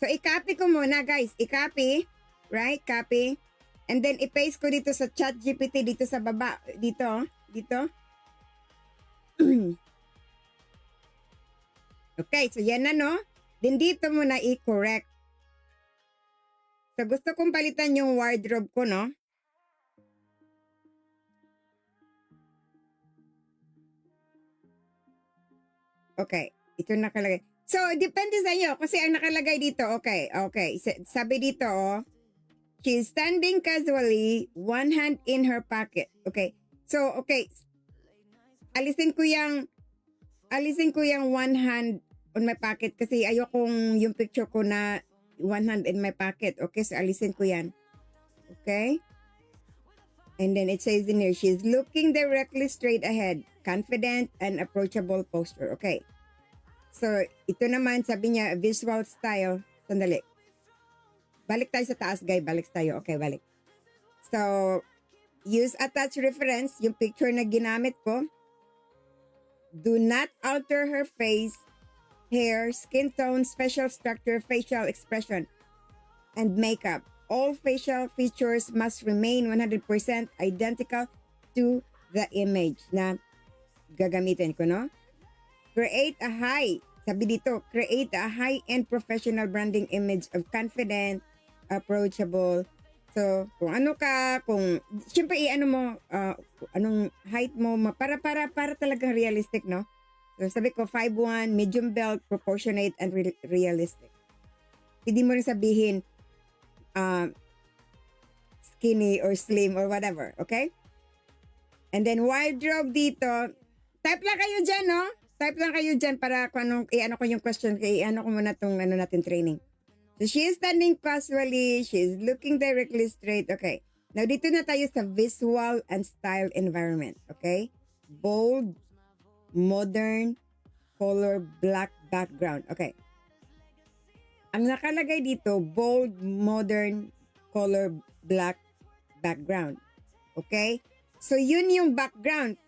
So, i-copy ko muna, guys. I-copy, right? Copy. And then, i-paste ko dito sa ChatGPT, dito sa baba. Dito. Okay, so yan na, no? Then, dito muna i-correct. So, gusto kong palitan yung wardrobe ko, no? Okay, ito nakalagay. So, depende sa iyo kasi ang nakalagay dito, okay. Sabi dito, she's standing casually, one hand in her pocket. Okay. So, okay. Alisin ko yung one hand on my pocket kasi ayokong yung picture ko na one hand in my pocket. Okay, so alisin ko yan. Okay? And then it says in here, she's looking directly straight ahead, confident and approachable posture. Okay. So, ito naman, sabi niya, visual style. Sandali. Balik tayo sa taas, guys. Balik tayo. Okay, balik. So, use attached reference, yung picture na ginamit ko. Do not alter her face, hair, skin tone, facial structure, facial expression, and makeup. All facial features must remain 100% identical to the image na gagamitin ko, no? Create a high-end professional branding image of confident, approachable. So, kung ano ka, siyempre anong height mo, para talagang realistic, no? So, sabi ko, 5'1", medium belt, proportionate, and realistic. Hindi mo rin sabihin, skinny or slim or whatever, okay? And then, wardrobe dito, type lang kayo dyan, no? Type lang kayo dyan para kung ano ko yung question, ko muna itong natin training. So, she is standing casually, she is looking directly straight, okay. Now, dito na tayo sa visual and style environment, okay? Bold, modern, color, black background, okay. Ang nakalagay dito, bold, modern, color, black background, okay? So, yun yung background.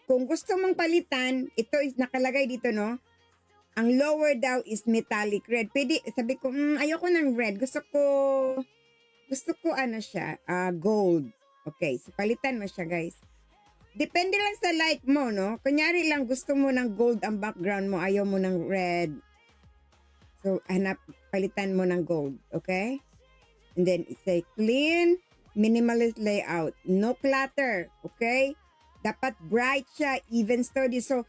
Kung gusto mong palitan, ito is nakalagay dito, no? Ang lower daw is metallic red. Pwede, sabi ko, ayoko ng red. Gusto ko gold. Okay, so palitan mo siya, guys. Depende lang sa like mo, no? Kunyari lang, gusto mo ng gold ang background mo, ayaw mo ng red. So, palitan mo ng gold, okay? And then, it's a clean, minimalist layout. No clutter, okay? Dapat bright siya, even sturdy. So,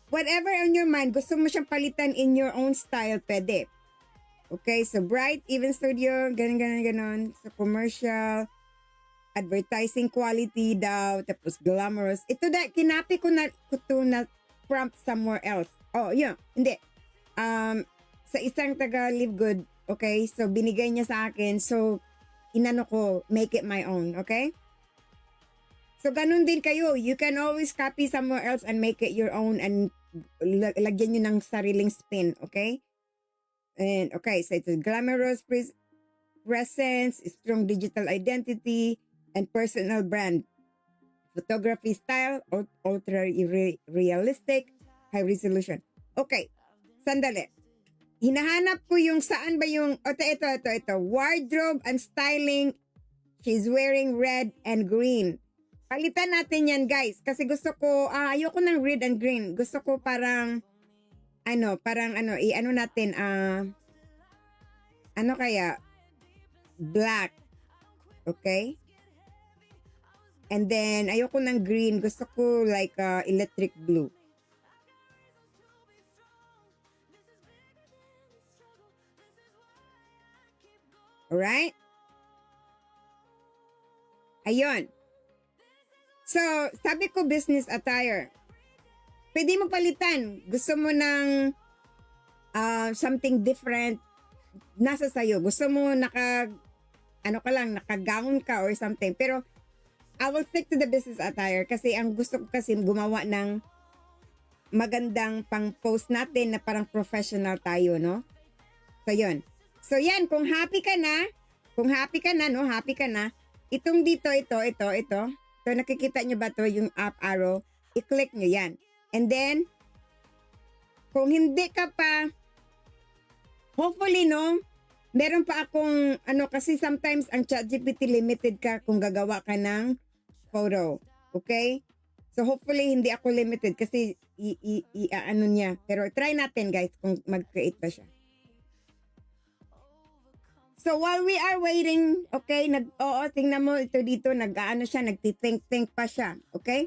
whatever on your mind, gusto mo siyang palitan in your own style, pwede. Okay, so bright, even sturdy, ganon. So, commercial, advertising quality daw, tapos glamorous. Ito kinapi ko na prompt somewhere else. Oh, yeah, hindi. Sa isang taga Live Good, okay, so binigay niya sa akin, so, inano ko, make it my own, okay? So, ganun din kayo. You can always copy somewhere else and make it your own and lagyan nyo ng sariling spin, okay? And, okay, so it's a glamorous presence, strong digital identity, and personal brand. Photography style, ultra-realistic, high resolution. Okay, sandali. Hinahanap ko yung saan ba yung, ito. Wardrobe and styling. She's wearing red and green. Palitan natin yan, guys. Kasi gusto ko, ayoko ng red and green. Gusto ko natin, black. Okay? And then, ayoko ng green. Gusto ko like electric blue. Alright? Ayun. So, sabi ko business attire. pwede mo palitan. Gusto mo ng something different, nasa sayo. Gusto mo naka-gown ka or something. Pero, I will stick to the business attire kasi ang gusto ko kasi gumawa ng magandang pang-post natin na parang professional tayo, no? So, yun. So, yan. Kung happy ka na, no? Happy ka na. Itong dito, ito, nakikita nyo ba to yung up arrow? I-click nyo yan. And then, kung hindi ka pa, hopefully, no? Meron pa akong, kasi sometimes ang ChatGPT limited ka kung gagawa ka ng photo. Okay? So, hopefully, hindi ako limited kasi niya. Pero, try natin, guys, kung mag-create pa siya. So, while we are waiting, okay, tingnan mo ito dito, nagti-think pa siya. Okay?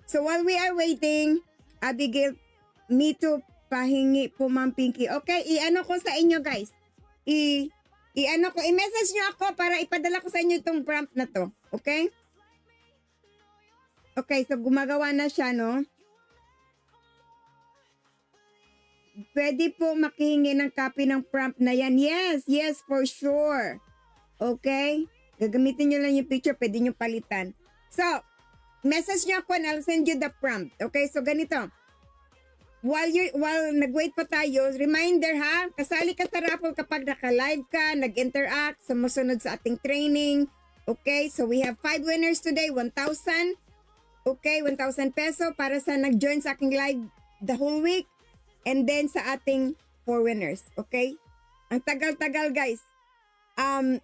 So, while we are waiting, Abigail, me too, pahingi po, Ma'am Pinky. Okay, i-ano ko sa inyo, guys. I-message nyo ako para ipadala ko sa inyo itong prompt na to. Okay? Okay, so gumagawa na siya, no? Pwede po makihingi ng copy ng prompt na yan. Yes, for sure. Okay? Gagamitin nyo lang yung picture, pwede nyo palitan. So, message nyo ako and I'll send you the prompt. Okay, so ganito. While nag-wait pa tayo, reminder ha, kasali ka sa raffle kapag naka-live ka, nag-interact, sumusunod sa ating training. Okay, so we have 5 winners today, 1,000. Okay, 1,000 peso para sa nag-join sa aking live the whole week. And then sa ating 4 winners. Okay? Ang tagal-tagal, guys.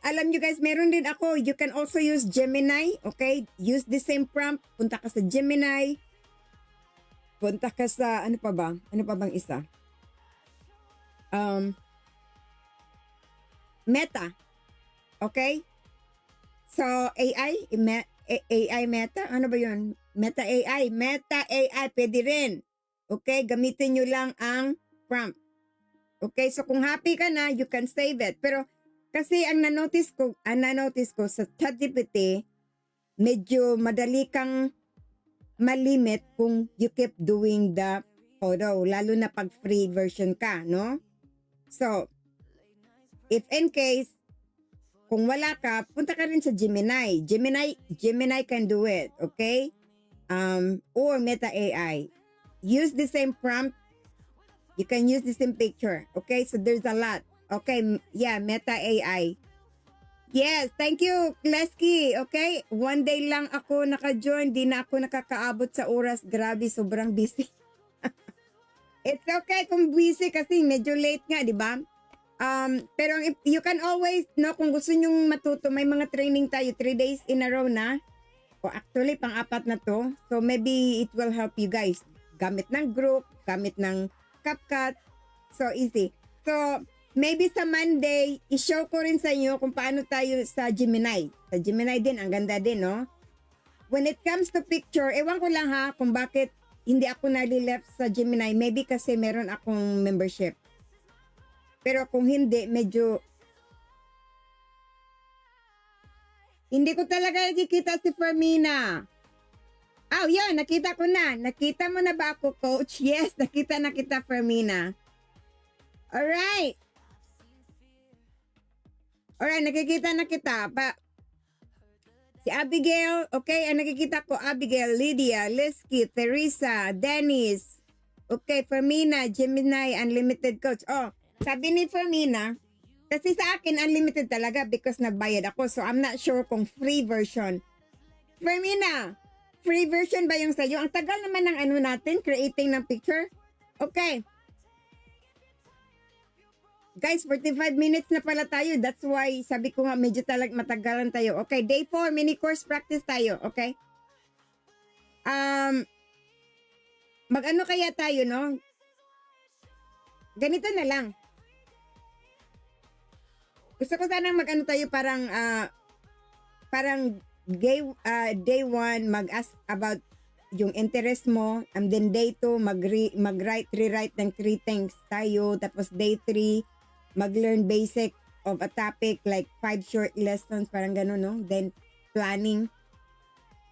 Alam nyo guys, meron din ako. You can also use Gemini. Okay? Use the same prompt. Punta ka sa Gemini. Punta ka sa, ano pa ba? Ano pa bang isa? Meta. Okay? So, AI Meta? Ano ba yun? Meta AI. Pwede rin. Okay? Gamitin nyo lang ang prompt. Okay? So, kung happy ka na, you can save it. Pero, kasi ang na-notice ko sa ChatGPT, medyo madali kang malimit kung you keep doing the photo. Lalo na pag free version ka, no? So, if in case, kung wala ka, punta ka rin sa Gemini. Gemini can do it, okay? Or Meta AI. Use the same prompt. You can use the same picture, okay? So there's a lot. Okay, yeah, Meta AI. Yes, thank you, Kleski. Okay, 1 day lang ako naka-join. Di na ako nakakaabot sa oras. Grabe, sobrang busy. It's okay kung busy kasi medyo late nga, di ba? Pero you can always, no, kung gusto nyong matuto, may mga training tayo, 3 days in a row na. O actually, pang-4 na to. So maybe it will help you guys. Gamit ng group, gamit ng CapCut. So easy. So, maybe sa Monday, i-show ko rin sa inyo kung paano tayo sa Gemini. Sa Gemini din, ang ganda din, no? When it comes to picture, ewan ko lang ha, kung bakit hindi ako nalileft sa Gemini. Maybe kasi meron akong membership. Pero kung hindi, medyo hindi ko talaga nakikita si Fermina. Oh, yun, nakita ko na. Nakita mo na ba ako, coach? Yes, nakita na kita, Fermina. Alright, nakikita na kita. Si Abigail, okay, ang nakikita ko, Abigail, Lydia, Liski, Teresa, Dennis, okay, Fermina, Gemini, Unlimited Coach. Oh, sabi ni Fermina, kasi sa akin, unlimited talaga because nagbayad ako. So, I'm not sure kung free version. Fermina, free version ba yung sa'yo? Ang tagal naman ng ano natin, creating ng picture. Okay. Guys, 45 minutes na pala tayo. That's why sabi ko nga medyo matagalan tayo. Okay, day 4, mini course practice tayo. Okay? Mag-ano kaya tayo, no? Ganito na lang. Gusto ko sanang mag-ano tayo parang day 1 mag-ask about yung interest mo, and then day 2 rewrite ng 3 things tayo, tapos day 3 mag-learn basic of a topic like 5 short lessons, parang gano'n, no? Then planning.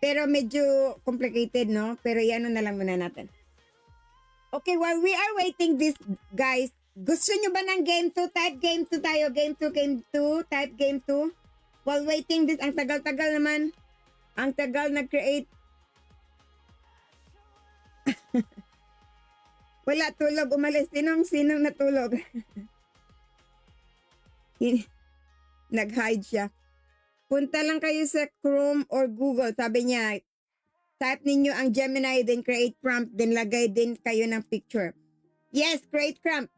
Pero medyo complicated, no? Pero iano na lang muna natin. Okay, while we are waiting this, guys, gusto nyo ba ng game 2? Type game 2 tayo. Game 2, game 2. Type game 2. While waiting this, ang tagal-tagal naman. Ang tagal nag-create. Wala, tulog. Umalis. Sinong natulog? Nag-hide siya. Punta lang kayo sa Chrome or Google. Sabi niya, type ninyo ang Gemini, then create prompt, then lagay din kayo ng picture. Yes, create prompt.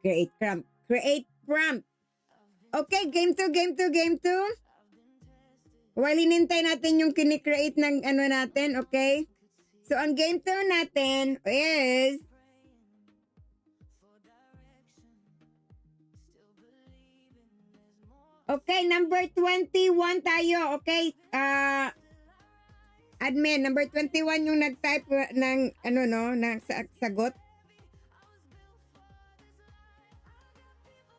Create prompt. Create prompt. Okay, game 2, game 2, game 2. While hinintay natin yung kinikreate ng ano natin, okay? So, ang game 2 natin is okay, number 21 tayo, okay? Admin, number 21 yung nag-type ng ano no, ng sagot.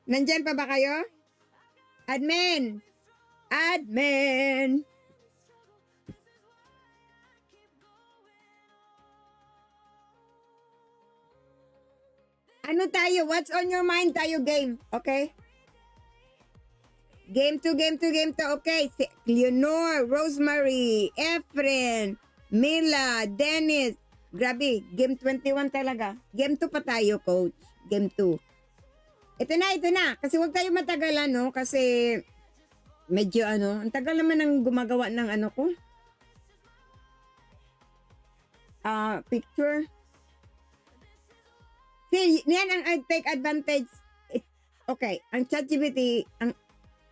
Nandyan pa ba kayo? Admin! Admin! Ano tayo? What's on your mind tayo game? Okay? Game 2, game 2, game 2. Okay. Si Leonor, Rosemary, Efren, Mila, Dennis. Grabe. Game 21 talaga. Game 2 pa tayo, coach. Game 2. Ito na. Kasi huwag tayo matagalan, no? Kasi medyo ano, ang tagal naman ng gumagawa ng ano ko. Picture. See, yan ang take advantage. Okay, ang ChatGPT,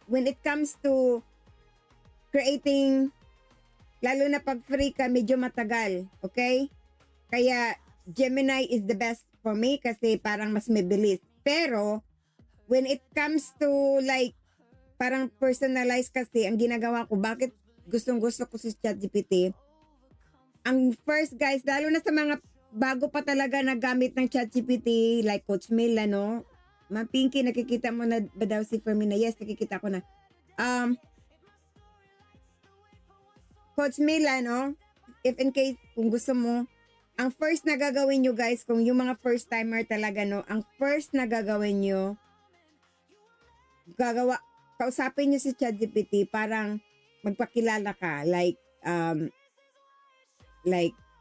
when it comes to creating, lalo na pag free ka, medyo matagal. Okay? Kaya Gemini is the best for me kasi parang mas mabilis. Pero, when it comes to like, parang personalized kasi, ang ginagawa ko, bakit gustong-gusto ko si ChatGPT, ang first guys, lalo na sa mga bago pa talaga nagamit ng ChatGPT, like Coach Mila, no? Ma Pinky, nakikita mo na ba daw si Fermina? Yes, nakikita ko na. Coach Mila, no? If in case, kung gusto mo, ang first na gagawin nyo, guys, kung yung mga first timer talaga, no? Ang first na gagawin nyo, kausapin nyo si ChatGPT, parang magpakilala ka. Like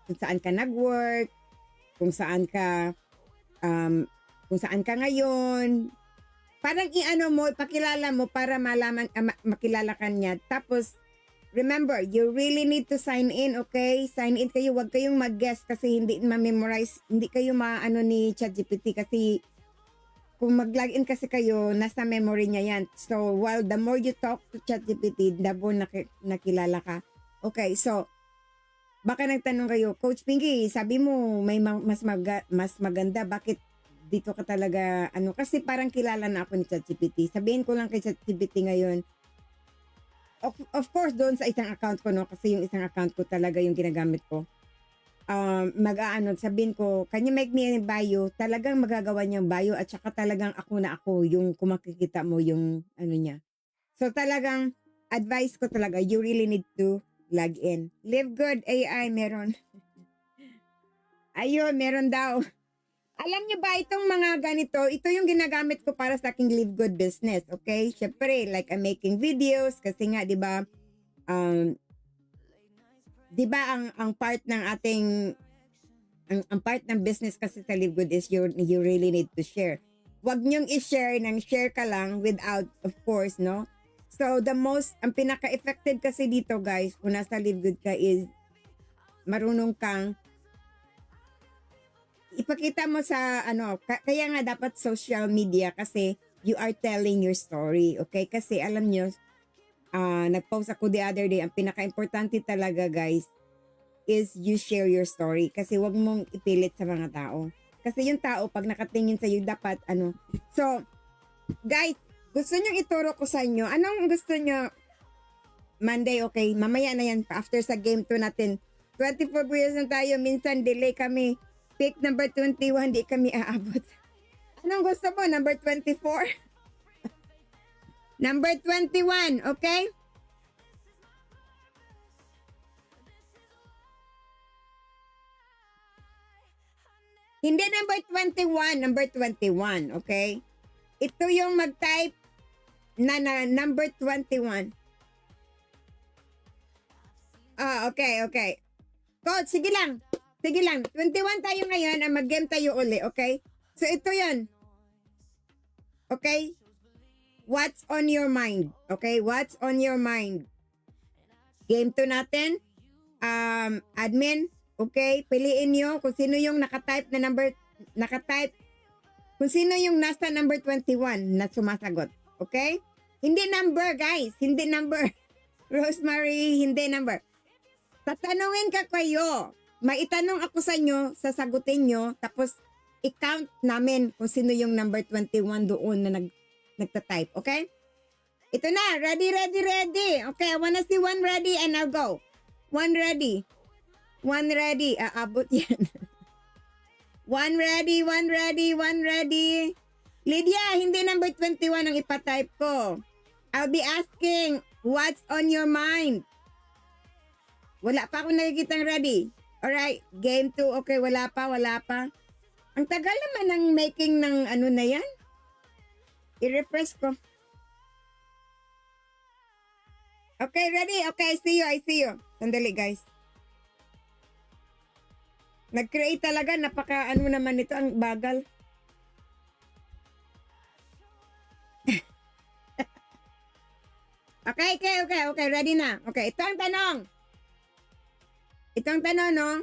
kung saan ka nag-work, kung saan ka ngayon. Parang i-ano mo, ipakilala mo para malaman, makilala ka niya. Tapos, remember, you really need to sign in, okay? Sign in kayo, wag kayong mag-guess kasi hindi ma-memorize, hindi kayo maano ni ChatGPT kasi kung mag-login kasi kayo, nasa memory niya yan. So, while the more you talk to ChatGPT, the more nakilala ka. Okay, so, baka nagtanong kayo, Coach Pinky, sabi mo may mas maganda, bakit dito ka talaga, ano, kasi parang kilala na ako ni ChatGPT. Sabihin ko lang kay ChatGPT ngayon, of course, doon sa isang account ko, no, kasi yung isang account ko talaga yung ginagamit ko. Sabihin ko, can you make me a bio? Talagang magagawa niyang bio at saka talagang ako na ako yung kung makikita mo yung ano niya. So talagang advice ko talaga, you really need to log in. Live Good AI meron. Ayun, meron daw. Alam niyo ba itong mga ganito, ito yung ginagamit ko para sa aking Live Good business, okay? Syempre, like I'm making videos kasi nga 'di ba? 'Di ba ang part ng ating ang part ng business kasi sa Live Good is you really need to share. Huwag niyong i-share nang share ka lang without, of course, no? So, ang pinaka-effective kasi dito, guys, kung nasa Live Good ka is marunong kang ipakita mo sa, kaya nga dapat social media kasi you are telling your story, okay? Kasi alam nyo, nag-post ako the other day, ang pinaka-importante talaga, guys, is you share your story kasi wag mong ipilit sa mga tao. Kasi yung tao, pag nakatingin sa'yo, dapat, So, guys, gusto nyo ituro ko sa inyo. Anong gusto nyo? Monday, okay. Mamaya na yan. After sa game 2 natin. 24 years na tayo. Minsan delay kami. Pick number 21. Di kami aabot. Anong gusto mo? Number 24? Number 21. Okay? Hindi number 21, number 21, okay? Ito yung mag-type na number 21. Okay. Coach, sige lang. Sige lang. 21 tayo ngayon, mag-game tayo uli, okay? So, ito yun. Okay? What's on your mind? Okay? What's on your mind? Game 2 natin. Admin, okay? Piliin nyo kung sino yung nakatype kung sino yung nasa number 21 na sumasagot. Okay? Hindi number, guys. Hindi number. Rosemary, hindi number. Tatanungin ka kayo. Maitanong ako sa inyo, sasagutin nyo, tapos i-count namin kung sino yung number 21 doon na nagtatype. Okay? Ito na. Ready. Okay, I wanna see one ready and I'll go. One ready. Aabot yan. One ready. Lydia, hindi number 21 ang ipatype ko. I'll be asking, what's on your mind? Wala pa akong nakikitang ready. Alright, game 2. Okay, wala pa. Ang tagal naman ng making ng ano na yan. I-refresh ko. Okay, ready? Okay, I see you. Sandali, guys. Nag-create talaga. Napaka ano naman ito. Ang bagal. Okay. Ready na. Okay, ito ang tanong. No?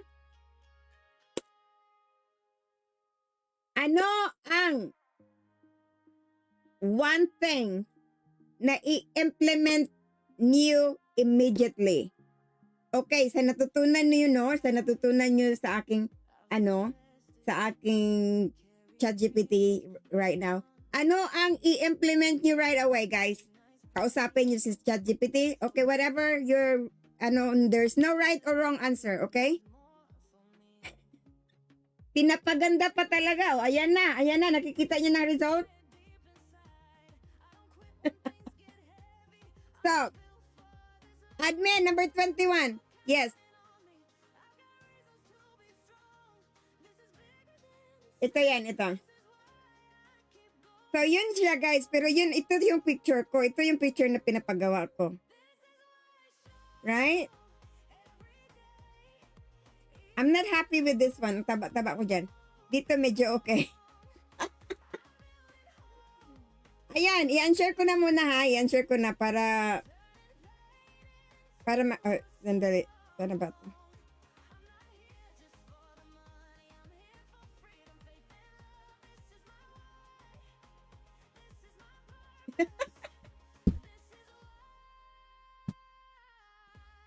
Ano ang one thing na i-implement new immediately? Okay, sa natutunan niyo, no? Sa natutunan niyo sa aking, sa aking ChatGPT right now. Ano ang i-implement niyo right away, guys? Kausapin niyo si ChatGPT. Okay, whatever your, there's no right or wrong answer, okay? Pinapaganda pa talaga. Oh, ayan na. Nakikita niyo ng result? So, admin, number 21. Yes. Ito. So, yun siya, guys. Pero ito yung picture ko. Ito yung picture na pinapagawa ko. Right? I'm not happy with this one. Taba ko dyan. Dito medyo okay. Ayan, i-answer ko na muna ha. I-answer ko na para sandali. Sana ba ito?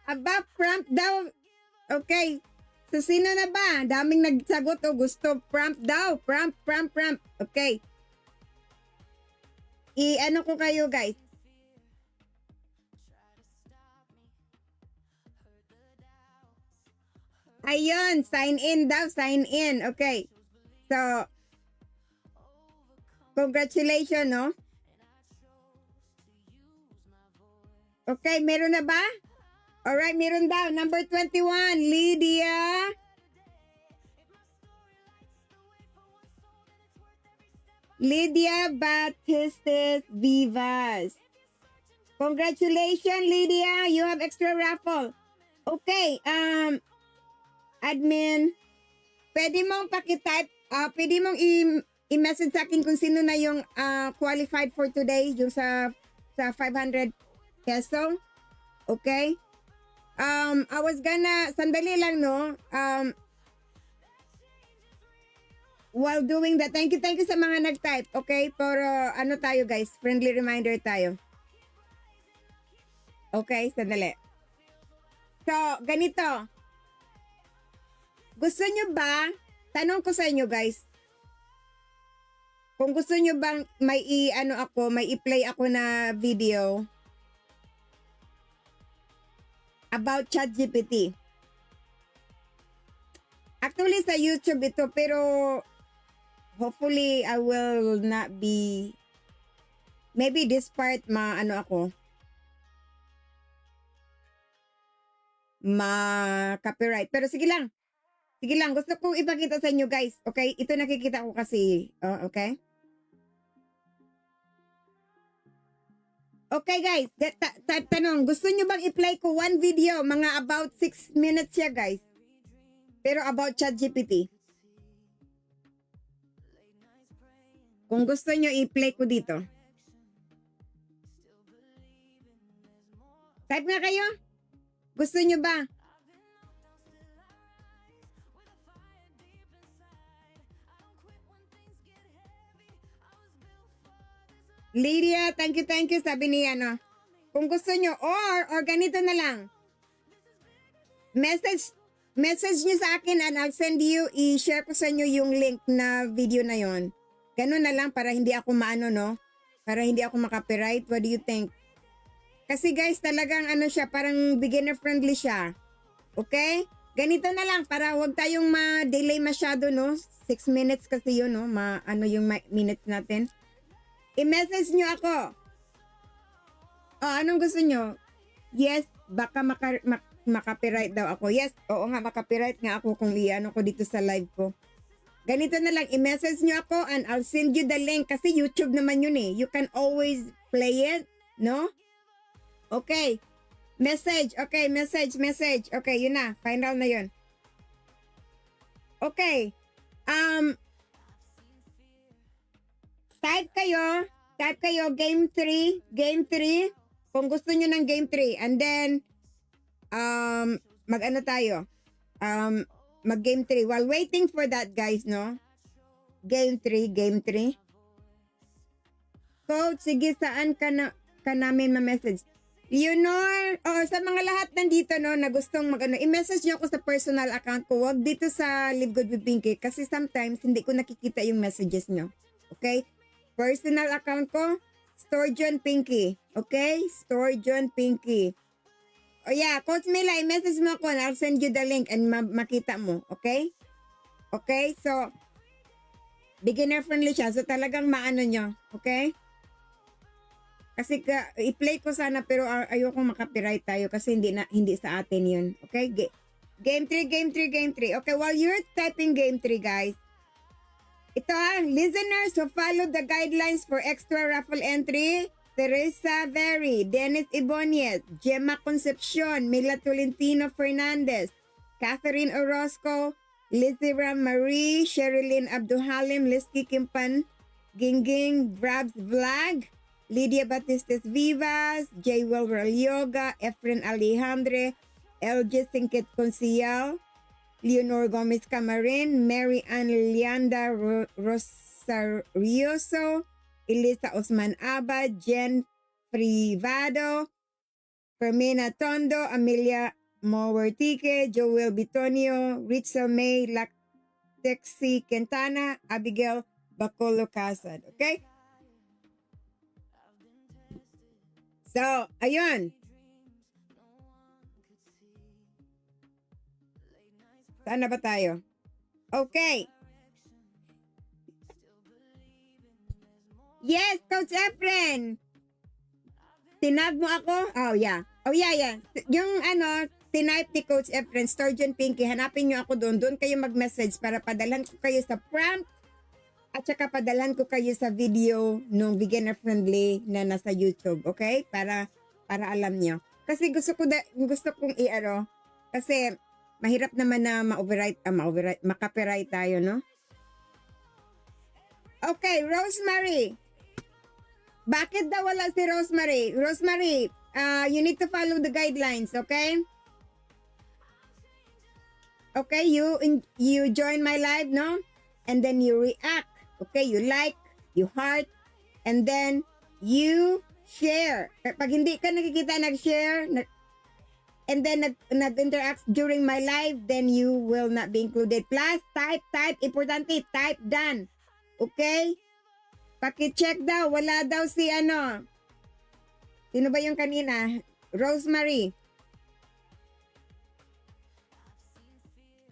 Aba, prompt daw. Okay. So, sino na ba? Daming nagsagot o gusto. Prompt daw. Prompt. Okay. I-ano ko kayo, guys. Ayun. Sign in daw. Sign in. Okay. So, congratulations, no? Okay, meron na ba? Alright, meron daw. Number 21, Lydia. Lydia Batistes Vivas. Congratulations, Lydia. You have extra raffle. Okay, admin. Pwede mong pakitype, pwede mong i-message sa akin kung sino na yung qualified for today, yung sa 500 peso. Okay? I was gonna, sandali lang, no? While doing that, thank you sa mga nag-type, okay? Pero, tayo, guys? Friendly reminder tayo. Okay, sandali. So, ganito. Gusto nyo ba, tanong ko sa inyo, guys, kung gusto nyo bang may i-play ako na video about ChatGPT. Actually, sa YouTube ito, pero hopefully, I will not be, maybe this part, ma-copyright. Pero sige lang, Sige lang, gusto kong ipakita sa inyo guys. Okay? Ito nakikita ko kasi. Oh, okay? Okay guys, tanong, gusto nyo bang i-play ko one video? Mga about 6 minutes siya guys. Pero about ChatGPT. Kung gusto nyo i-play ko dito. Type nga kayo. Gusto nyo ba? Lydia, thank you. Sabi niya, no? Kung gusto nyo, or ganito na lang. Message nyo sa akin and I'll send you, i-share ko sa inyo yung link na video na yon. Ganun na lang para hindi ako maano, no? Para hindi ako makapiright. What do you think? Kasi guys, talagang ano siya, parang beginner friendly siya. Okay? Ganito na lang para wag tayong ma-delay masyado, no? 6 minutes kasi yun, no? Ano yung minutes natin. I-message nyo ako. Anong gusto nyo? Yes, baka makapiright daw ako. Yes, oo nga, makapiright nga ako kung i-ano ko dito sa live ko. Ganito na lang, i-message nyo ako and I'll send you the link kasi YouTube naman yun eh. You can always play it, no? Okay. Message. Okay, message. Okay, yun na. Final na yun. Okay. Type kayo, game 3, kung gusto nyo ng game 3, and then, mag-ano tayo, mag-game 3, while waiting for that guys, no, game 3, Coach, sige, saan ka namin ma-message? Leonor, sa mga lahat nandito, no, na gustong mag-ano, i-message nyo ako sa personal account ko, wag dito sa Live Good with Pinky, kasi sometimes, hindi ko nakikita yung messages nyo, okay? Personal account ko, Store John Pinky. Okay? Store John Pinky. Yeah, Coach Mila, i-message mo ako and I'll send you the link and makita mo. Okay? Okay? So, beginner friendly siya. So, talagang maano nyo. Okay? Kasi i-play ko sana pero ayoko makapiright tayo kasi hindi sa atin yun. Okay? Game 3. Okay, while you're typing game 3, guys, ito listeners who follow the guidelines for extra raffle entry, Teresa Very, Dennis Iboniez, Gemma Concepcion, Mila Tolentino Fernandez, Catherine Orozco, Lizzie Ram Marie, Sherilyn Abduhalim, Liski Kimpan, Gingging, Brabs Vlog, Lydia Batistas Vivas, J. Wilber Yoga, Efren Alejandre, LJ Singkit Consial, Leonor Gomez Camarin, Mary Ann Lianda Rosarioso, Elisa Osman Abad, Jen Privado, Fermina Tondo, Amelia Mowertique, Joel Bitonio, Ritzel May, Lactexi Quintana, Abigail Bacolo Casad. Okay? So, ayun. Saan na ba tayo? Okay. Yes, Coach Efren. Tinag mo ako? Oh, yeah. Yung tinype ni Coach Efren, Sturgeon Pinky, hanapin nyo ako doon. Doon kayo mag-message para padalhan ko kayo sa prompt at saka padalhan ko kayo sa video nung beginner friendly na nasa YouTube. Okay? Para alam nyo. Kasi gusto kong kasi mahirap naman na makapiright tayo, no? Okay, Rosemary. Bakit daw wala si Rosemary? Rosemary, you need to follow the guidelines, okay? Okay, you join my live, no? And then you react, okay? You like, you heart, and then you share. Pag hindi ka nakikita nag-share, and then nag-interact during my live, then you will not be included. Plus, type, importante, type done. Okay? Paki-check daw, wala daw si Sino ba yung kanina? Rosemary.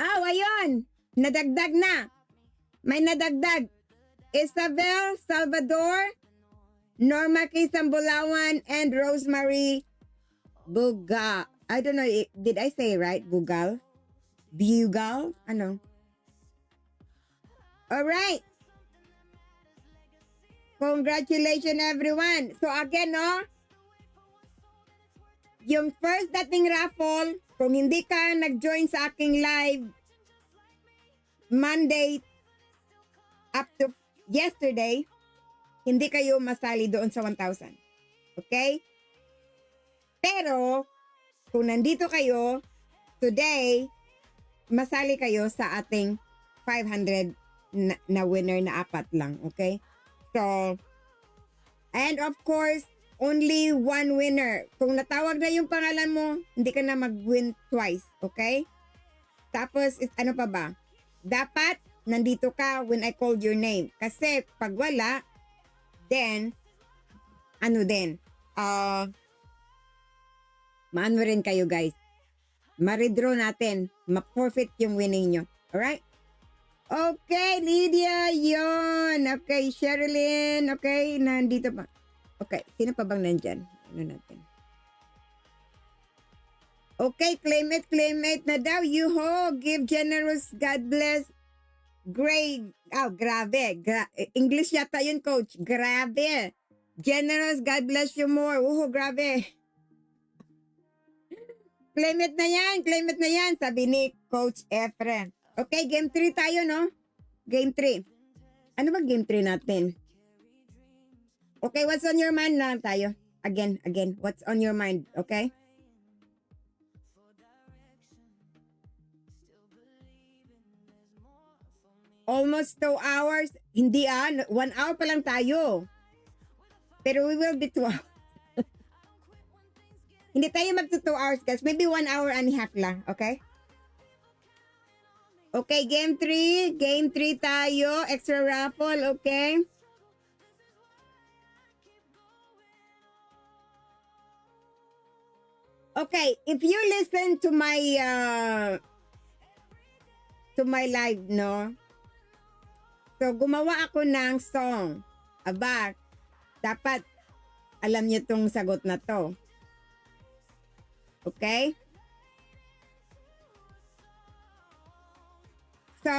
Ayun! Nadagdag na. May nadagdag. Isabel Salvador, Norma K. Sambulawan, and Rosemary Buga. I don't know, did I say right? Bugal? Bugle? Ano? Alright. Congratulations everyone. So again, no? Yung first dating raffle, kung hindi ka nag-join sa aking live Monday up to yesterday, hindi kayo masali doon sa 1,000. Okay? Pero, kung nandito kayo, today, masali kayo sa ating 500 na winner na 4 lang. Okay? So, and of course, only one winner. Kung natawag na yung pangalan mo, hindi ka na mag-win twice. Okay? Tapos, ano pa ba? Dapat, nandito ka when I called your name. Kasi, pag wala, then, maano rin kayo guys. Ma-redraw natin. Ma-forfeit yung winning nyo. Alright? Okay, Lydia, yon. Okay, Sherilyn. Okay, nandito pa. Okay, sino pa bang nandyan? Ano natin? Okay, claim it na daw. Yuho, give generous, God bless. Great. Oh, grabe. English yata yun, coach. Grabe. Generous, God bless you more. Grabe. Claim it na yan, sabi ni Coach Efren. Okay, game 3 tayo, no? Game 3. Ano ba game 3 natin? Okay, what's on your mind lang tayo? Again, what's on your mind, okay? Almost 2 hours. Hindi 1 hour pa lang tayo. Pero we will be 2 hours. Hindi tayo mag 2 hours, guys. Maybe 1 hour and a half lang, okay? Okay, game 3. Game 3 tayo. Extra raffle, okay? Okay, if you listen to my live, no? So, gumawa ako ng song. Aba, dapat alam niyo tong sagot na to. Okay? So,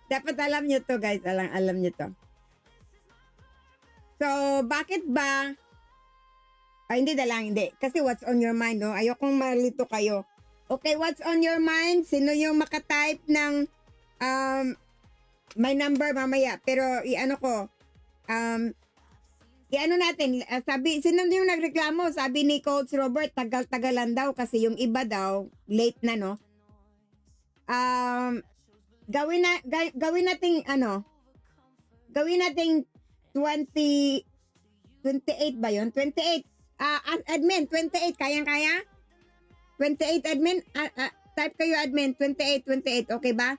dapat alam niyo to, guys. Alam niyo to. So, bakit ba? Hindi. Kasi what's on your mind, no? Ayokong malito kayo. Okay, what's on your mind? Sino yung makatype ng my number mamaya? Pero, iano ko, iano natin, sabi, sino yung nagreklamo? Sabi ni Coach Robert, tagal-tagalan daw kasi yung iba daw, late na, no? Gawin nating 28 ba yun? 28. Admin, 28. Kayang-kaya? 28 admin? Type kayo admin, 28. Okay ba?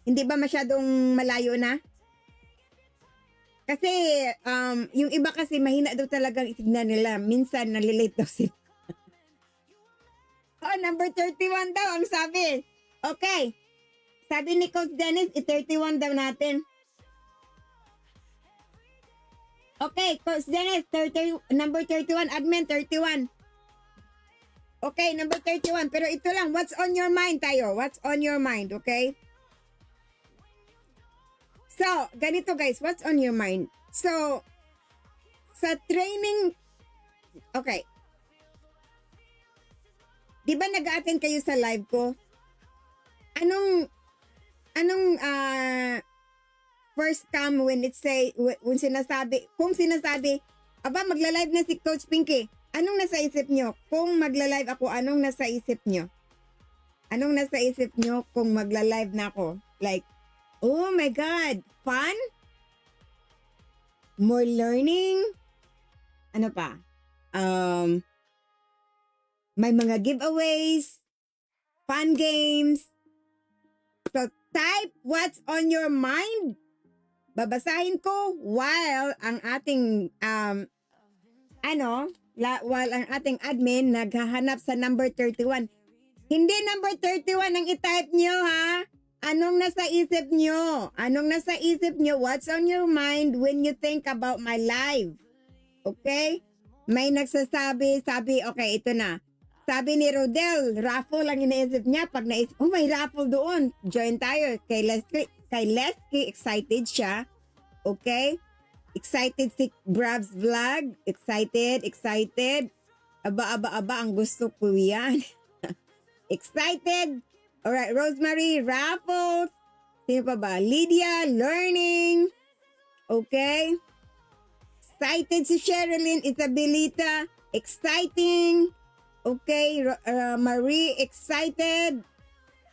Hindi ba masyadong malayo na? Kasi, yung iba kasi mahina daw talagang itignan nila. Minsan, nalilate daw sila. Number 31 daw ang sabi. Okay. Sabi ni Coach Dennis, 31 daw natin. Okay, Coach Dennis, number 31, admin 31. Okay, number 31. Pero ito lang, what's on your mind tayo? What's on your mind, okay? So, ganito guys, what's on your mind? So, sa training, okay. Di ba nag-attend kayo sa live ko? Anong first come when kung sinasabi, aba magla-live na si Coach Pinky, anong nasa isip nyo? Kung magla-live ako, anong nasa isip nyo? Anong nasa isip nyo kung magla-live na ako? Like, oh my God, fun? More learning? Ano pa? May mga giveaways, fun games. So, type what's on your mind. Babasahin ko while ang ating while ang ating admin naghahanap sa number 31. Hindi number 31 ang i-type nyo, ha? Anong nasa isip nyo? Anong nasa isip nyo? What's on your mind when you think about my live? Okay? May nagsasabi, okay, ito na. Sabi ni Rodel, raffle ang iniisip niya. Pag naisip, oh may raffle doon. Join tayo. Kay Leslie, excited siya. Okay? Excited si Brav's Vlog. Excited. Aba, ang gusto ko yan. Excited. Alright, Rosemary, raffles. Sino pa ba? Lydia, learning. Okay? Excited si Sherilyn, Isabelita. Exciting. Okay, Marie, excited.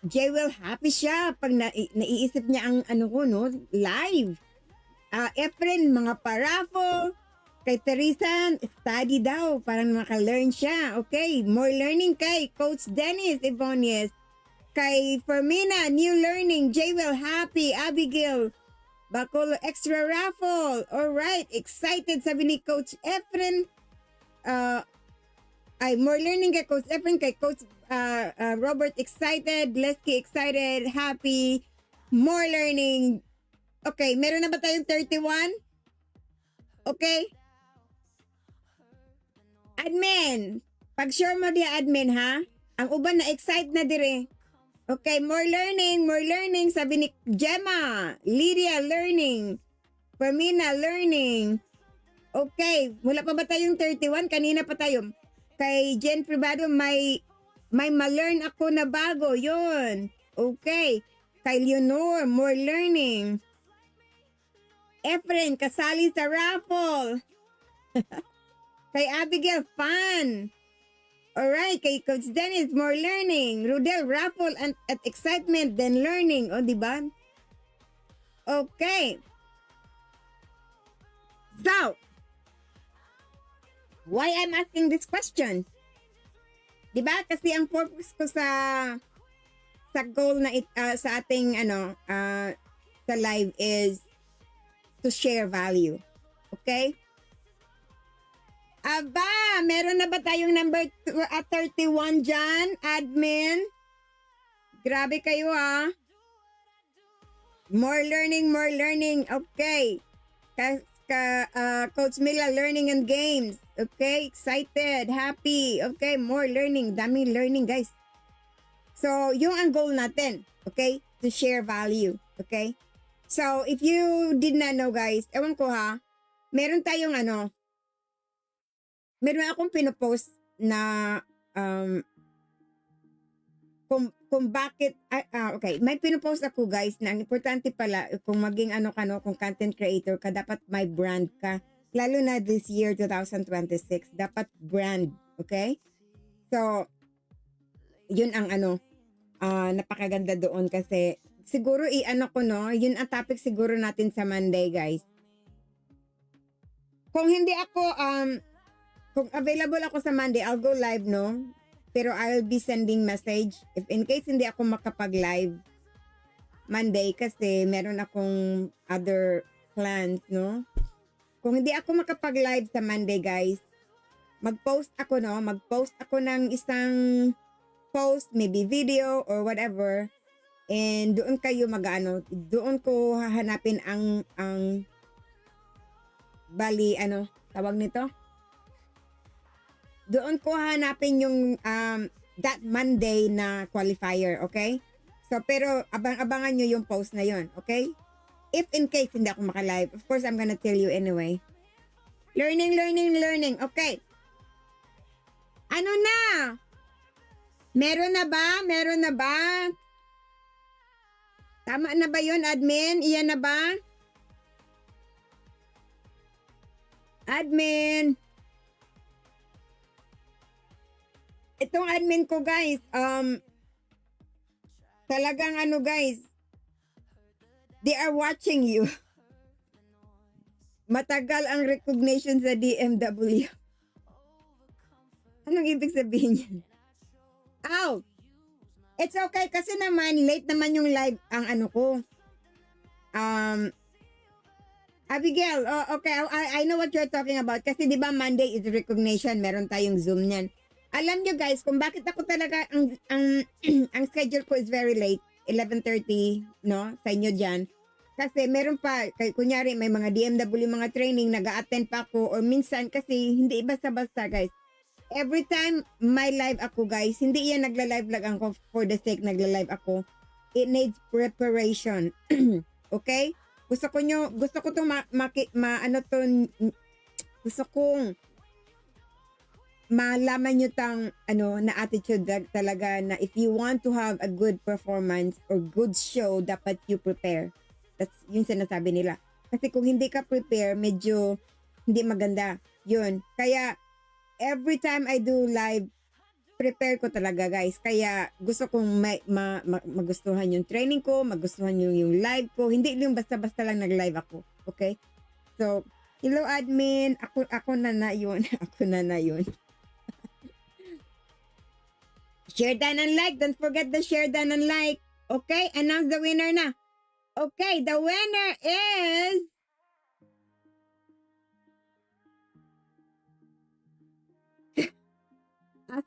Jewel, happy siya pag naiisip niya ang ano ko, no? Live. Efren, mga paraffle. Kay Teresa, study daw. Parang maka-learn siya. Okay, more learning kay Coach Dennis Ibonies. Kay Fermina, new learning. Jewel, happy. Abigail, Bacolo, extra raffle. Alright, excited sabi ni Coach Efren. More learning kay Coach Efren, kay Coach Robert, excited. Leslie, excited. Happy. More learning. Okay, meron na ba tayong 31? Okay. Admin. Pag-sure mo diya, admin, ha? Ang uban na excite na dire. Okay, more learning. Sabi ni Gemma. Lydia, learning. Fermina, learning. Okay, wala pa ba tayong 31? Kanina pa tayo. Kay Jen Privado, may ma-learn ako na bago. Yun. Okay. Kay Leonor, more learning. Efren, kasali sa raffle. Kay Abigail, fun. Alright, kay Coach Dennis, more learning. Rudel, raffle at excitement, then learning. O, diba? Okay. So, why I'm asking this question? Diba? Kasi ang purpose ko sa goal na sa ating sa live is to share value. Okay? Aba, meron na ba tayong number 31 dyan, admin? Grabe kayo, ha? More learning. Okay. Coach Mila, learning and games. Okay, excited, happy. Okay, more learning. Daming learning, guys. So, yung ang goal natin, okay? To share value, okay? So, if you did not know, guys, ewan ko ha, meron tayong meron akong pinopost na kung bakit okay, may pinopost ako, guys, na ang importante pala kung maging kung content creator ka, dapat may brand ka. Lalo na this year 2026, dapat brand, okay? So yun ang napakaganda doon kasi siguro ko yun ang topic siguro natin sa Monday, guys. Kung hindi ako kung available ako sa Monday, I'll go live, no? Pero I'll be sending message if in case hindi ako makapag-live Monday kasi meron akong other plans, no? Kung hindi ako makapag-live sa Monday, guys, mag-post ako ng isang post, maybe video or whatever, and doon kayo doon ko hahanapin ang bali, tawag nito? Doon ko hanapin yung that Monday na qualifier, okay? So, pero abangan nyo yung post na yon, okay? If in case hindi ako maka-live, of course, I'm gonna tell you anyway. Learning. Okay. Ano na? Meron na ba? Tama na ba yon, admin? Iyan na ba? Admin. Itong admin ko, guys, talagang guys, they are watching you. Matagal ang recognition sa DMW. Anong ibig sabihin yan? Ow! It's okay kasi naman, late naman yung live ang ko. Abigail, okay, I know what you're talking about kasi di ba Monday is recognition, meron tayong Zoom niyan. Alam nyo, guys, kung bakit ako talaga ang schedule ko is very late, 11:30, no, sa inyo dyan. Kasi meron pa, kunyari may mga DMW, mga training, nag-a-attend pa ako, or minsan kasi hindi basta-basta, guys. every time may live ako guys, hindi yan nagla-live lang ako for the sake nagla-live ako. It needs preparation. Okay? Gusto ko tong gusto kong malaman nyo na attitude talaga na if you want to have a good performance or good show, dapat you prepare. That's yung sinasabi nila. Kasi kung hindi ka prepare, medyo hindi maganda. Yun. Kaya, every time I do live, prepare ko talaga guys. Kaya gusto kong magustuhan yung training ko, magustuhan yung live ko. Hindi yung basta-basta lang nag-live ako. Okay? So, hello admin. Ako na yun. Ako na yun. Share, done, and like. Don't forget the share, done, and like. Okay? Announce the winner na. Okay, the winner is...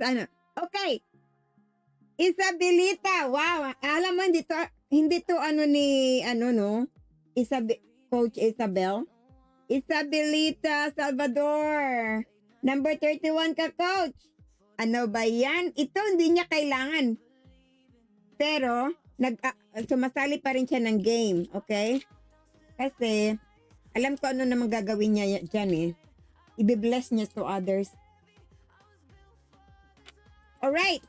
Ano? Okay. Isabelita. Wow. Alam mo, hindi to Coach Isabel. Isabelita Salvador. Number 31 ka, Coach. Ano ba yan? Ito hindi niya kailangan. Pero, sumasali pa rin siya ng game. Okay? Kasi, alam ko ano naman gagawin niya dyan eh. Ibe-bless niya to others. Alright.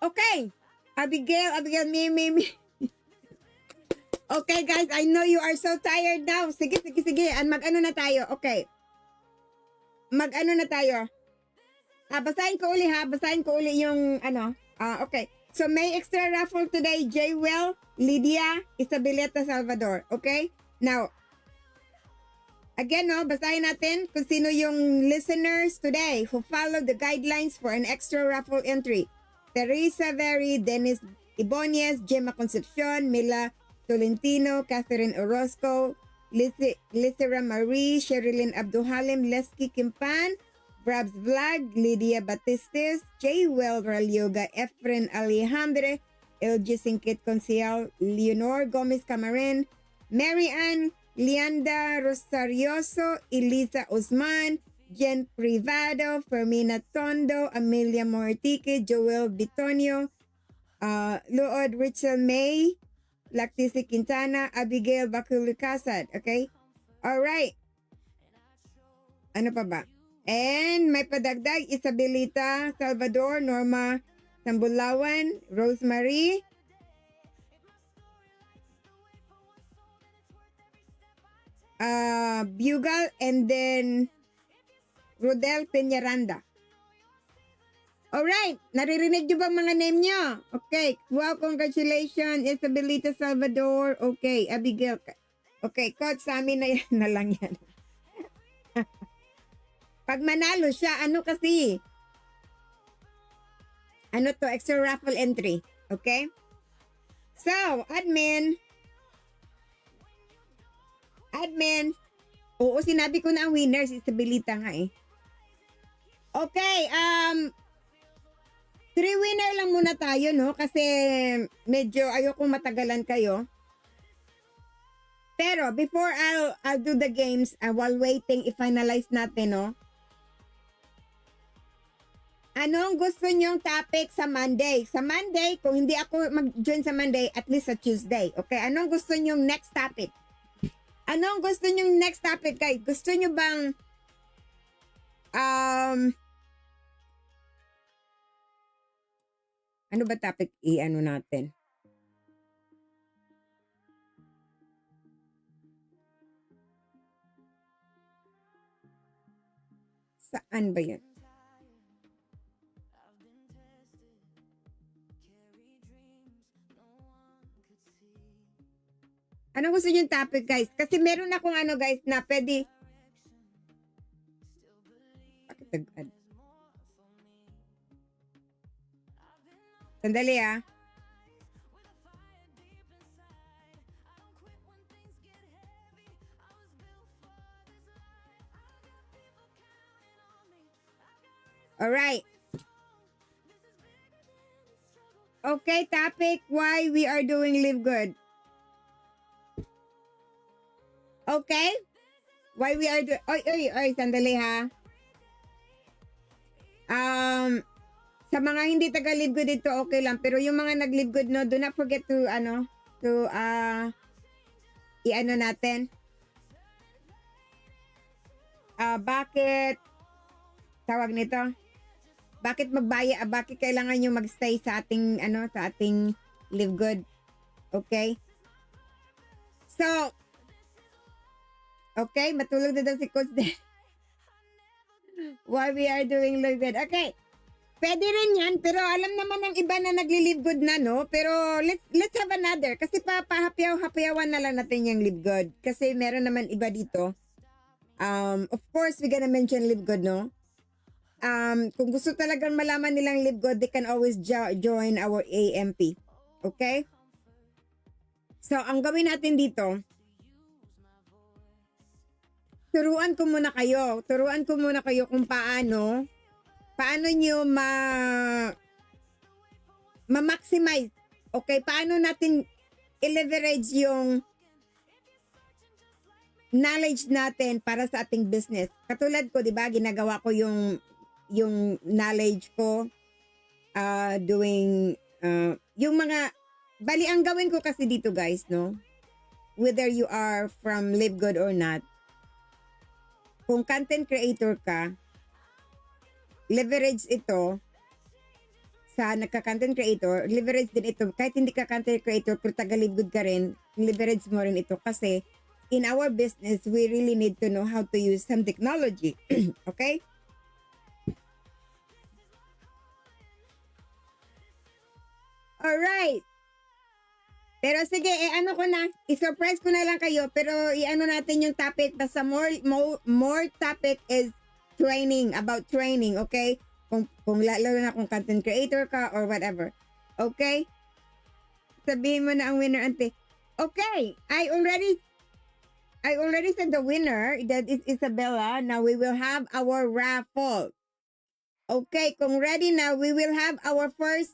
Okay. Abigail, me. Okay guys, I know you are so tired now. Sige. Mag-ano na tayo. Okay. Mag-ano na tayo. Basahin ko uli yung okay. So may extra raffle today, J-Well, Lydia, Isabelita Salvador. Okay? Now, again, basahin natin kung sino yung listeners today who followed the guidelines for an extra raffle entry. Teresa Veri, Dennis Ibonies, Gemma Concepcion, Mila Tolentino, Catherine Orozco, Lizera Marie, Sherilyn Abduhalim, Lesky Kimpan, Brabs Vlog, Lydia Batistes, J-Well Ralyoga, Efren Alejandre, LG Singkit Consial, Leonor Gomez Camarin, Mary Ann, Lianda Rosarioso, Elisa Usman, Jen Privado, Fermina Tondo, Amelia Mortique, Joel Bitonio, Luod Richel May, Lactice Quintana, Abigail Baculicasad. Okay? Alright. Ano pa ba? And may padagdag, Isabelita Salvador, Norma Sambulawan, Rosemary, Bugal, and then Rodel Peñaranda. Alright, naririnig nyo ba mga name nyo? Okay, wow, congratulations, Isabelita Salvador. Okay, Abigail. Okay, Coach, sa amin na yan na lang yan. Pag manalo siya, ano kasi? Ano to? Extra raffle entry. Okay? So, admin. Oo, sinabi ko na ang winner. Si Isabelita nga eh. Okay, 3 winner lang muna tayo, no? Kasi medyo ayokong matagalan kayo. Pero before I'll do the games, while waiting, i-finalize natin, no? Anong gusto nyong topic sa Monday? Sa Monday, kung hindi ako mag-join sa Monday, at least sa Tuesday. Okay? Anong gusto nyong next topic? Anong gusto nyong next topic, guys? Gusto nyo bang ano ba topic i-ano natin? Saan ba yan? Ano gusto nyo yung topic, guys? Kasi meron akong guys, na pwede... Bakit Sandali, Alright. Okay, topic, why we are doing Live Good. Okay? Why we are doing... Oy, sandali ha. Sa mga hindi taga-live good dito, okay lang. Pero yung mga nag-live good, no, do not forget to, i-ano natin. Bakit, tawag nito, bakit kailangan nyo magstay sa ating, sa ating live good? Okay? So, okay, matulog na daw si Coach Den. Why we are doing live good. Okay. Pwede rin yan, pero alam naman ng iba na nagli-live good na, no? Pero let's have another. Kasi hapayawan na lang natin yung live good. Kasi meron naman iba dito. Of course, we gonna mention live good, no? Kung gusto talagang malaman nilang live good, they can always join our AMP. Okay? So, ang gawin natin dito, turuan ko muna kayo kung paano nyo ma-maximize. Okay, paano natin i-leverage yung knowledge natin para sa ating business. Katulad ko, 'di ba, ginagawa ko yung knowledge ko doing yung mga bali ang gawin ko kasi dito, guys, no? Whether you are from Live Good or not, kung content creator ka, leverage ito sa nagka-content creator, leverage din ito. Kahit hindi ka content creator, pero taga-live good ka rin, leverage mo rin ito kasi in our business, we really need to know how to use some technology. Okay? Alright. Pero sige, ano ko na, i-surprise ko na lang kayo, pero i-ano natin yung topic, basta more topic is training, about training, okay? Kung lalo na kung content creator ka or whatever. Okay? Sabihin mo na ang winner, ante. Okay, I already said the winner, that is Isabella. Now we will have our raffle. Okay, kung ready na, we will have our first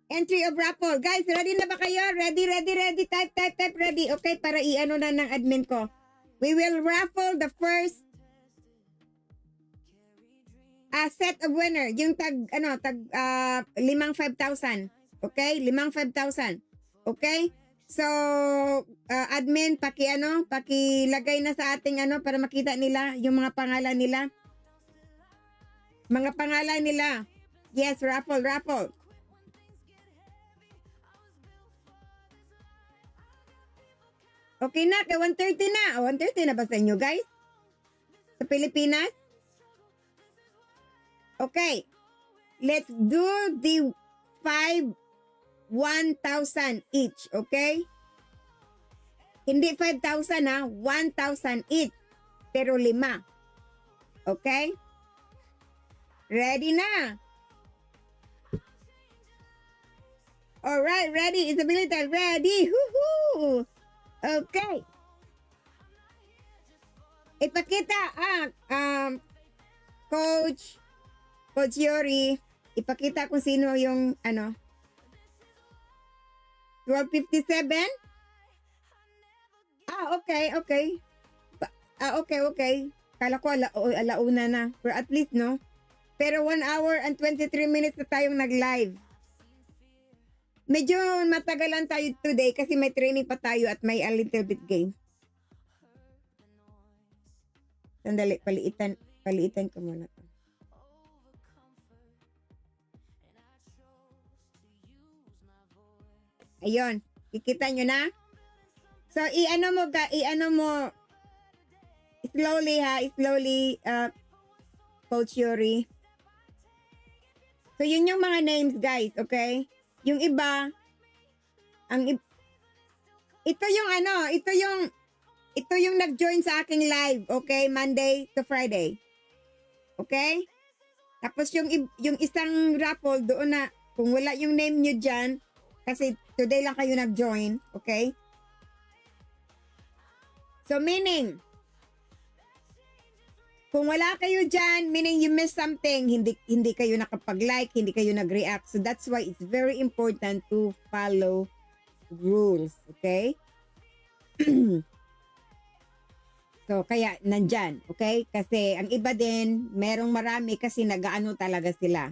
entry of raffle. Guys, ready na ba kayo? Ready. Type, ready. Okay, para i-ano na ng admin ko. We will raffle the first set of winner, yung tag 5,000. Okay? 5,000. Okay? So, admin, pakilagay na sa ating para makita nila yung mga pangalan nila. Mga pangalan nila. Yes, raffle. Okay na, kay 130 na. 130 na ba sa inyo, guys? Sa Pilipinas? Okay, let's do the 1,000 each, okay? Hindi 5,000 ha, 1,000 each, pero 5. Okay? Ready na? Alright, ready, Isabelita, ready, woohoo! Okay. Ipakita, Coach Yori, ipakita kung sino yung 1257? Okay. Okay. Kala ko alauna na. Pero at least, no? Pero 1 hour and 23 minutes na tayong nag-live. Medyo matagalan tayo today kasi may training pa tayo at may a little bit game. Sandali, paliitan ko muna to. Ayun, kikita nyo na? So, i-ano mo, slowly, Coach Yuri. So, yun yung mga names, guys, okay? Yung iba, ito yung nag-join sa aking live, okay? Monday to Friday. Okay? Tapos yung isang raffle doon na, kung wala yung name nyo dyan, kasi today lang kayo nag-join, okay? So, meaning, kung wala kayo dyan, meaning you missed something, hindi kayo nakapag-like, hindi kayo nag-react. So, that's why it's very important to follow rules, okay? So, kaya nandyan, okay? Kasi ang iba din, merong marami kasi nag-ano talaga sila.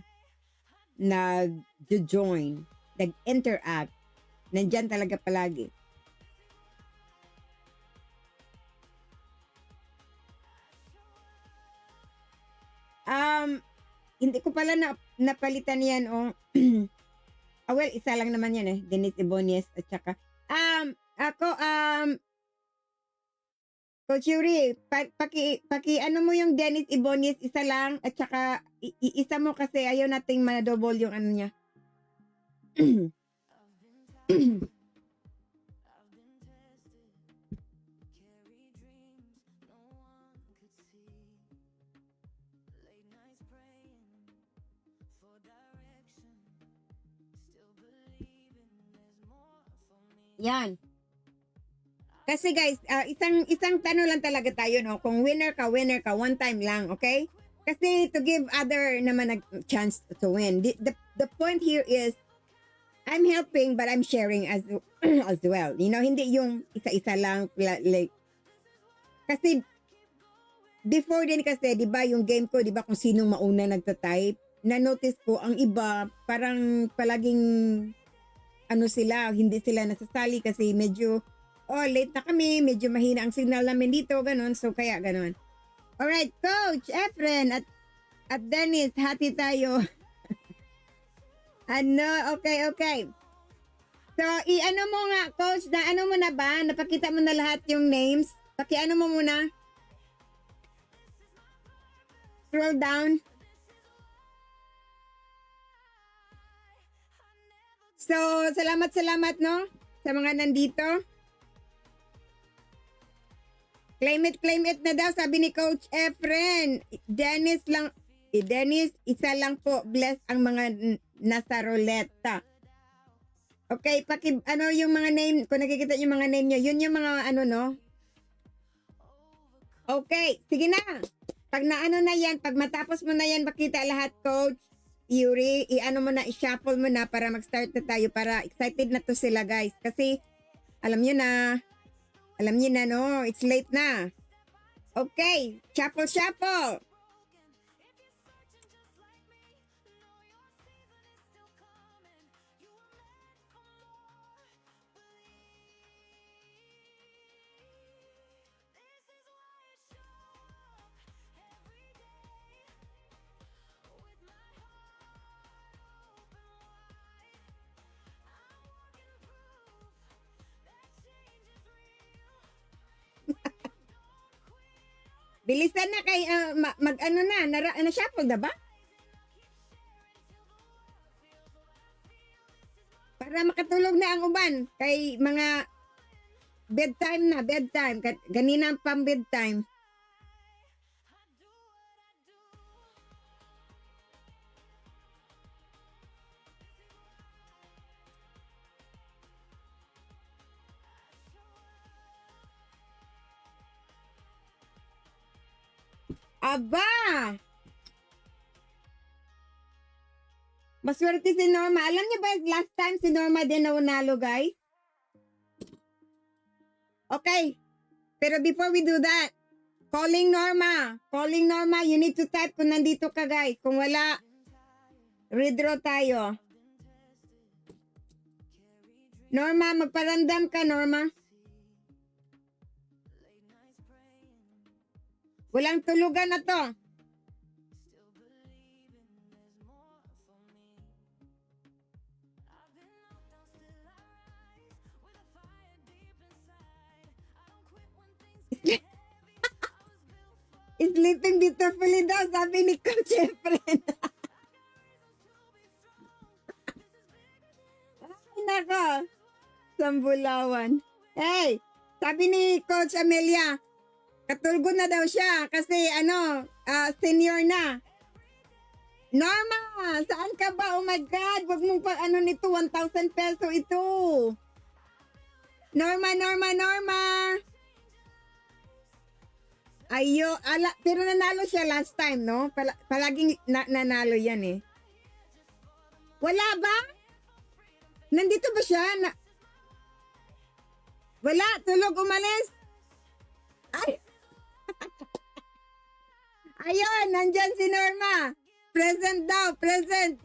Nag-join, nag-interact. Nandyan talaga palagi. Hindi ko pala napalitan yan, oh. Well, isa lang naman yan eh. Dennis Ibonies at saka, ako, Coach Yuri, paki ano mo yung Dennis Ibonies, isa lang, at saka, isa mo kasi ayaw nating ma-double yung ano niya. Yan. Kasi guys, isang tanong lang talaga tayo, no? Kung winner ka, one time lang, okay? Kasi to give other naman a chance to win. The point here is, I'm helping but I'm sharing as as well. You know, hindi yung isa-isa lang like kasi before din kasi, 'di ba, yung game ko, 'di ba, kung sinong mauna nagta-type, na-notice ko ang iba parang palaging ano sila, hindi sila nasasali kasi medyo late na kami, medyo mahina ang signal namin dito, ganun. So kaya ganun. Alright, Coach Efren at Dennis, hati tayo. Okay. So, i-ano mo nga, Coach, na ano mo na ba? Napakita mo na lahat yung names? Paki-ano mo muna? Scroll down. So, salamat, no? Sa mga nandito. Claim it na daw, sabi ni Coach Efren. Dennis, isa lang po, bless ang mga nasa roleta. Okay, ano yung mga name, kung nakikita yung mga name nyo, yun yung mga ano, no? Okay, sige na. Pag naano na yan, pag matapos mo na yan, makita lahat, Coach Yuri, i-ano mo na, i-shuffle mo na para mag-start na tayo, para excited na to sila, guys. Kasi, alam nyo na, no? It's late na. Okay, shuffle. Bilisan na kay mag-ano na shuffle na ba? Para makatulog na ang uban kay mga bedtime. Ganina pang bedtime. Aba! Maswerte si Norma. Alam niyo ba, last time si Norma din nanalo, guys? Okay. Pero before we do that, calling Norma, you need to type kung nandito ka, guys. Kung wala, redraw tayo. Norma, magparandam ka, Norma. Walang tulugan na to. Sleeping beautifully daw, sabi ni Coach Efren. Ay, nako. Sambulawan. Hey, sabi ni Coach Amelia, katulgo na daw siya kasi senior na. Norma, saan ka ba? Oh my God, wag mong pa nito, 1,000 peso ito. Norma. Pero nanalo siya last time, no? Palaging nanalo yan eh. Wala ba? Nandito ba siya? Wala, tulog, umalis. Ay, Ayun, nandyan si Norma. Present daw, present.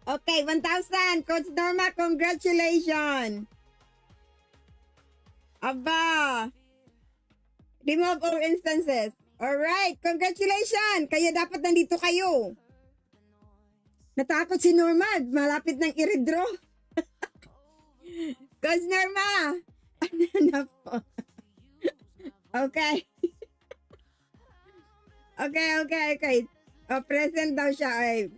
Okay, 1,000. Coach Norma, congratulations. Aba. Remove all instances. Alright, congratulations. Kaya dapat nandito kayo. Natakot si Norma. Malapit ng i-redraw. Coach Norma. Ano na po? Okay. Okay. Present daw siya. Ay,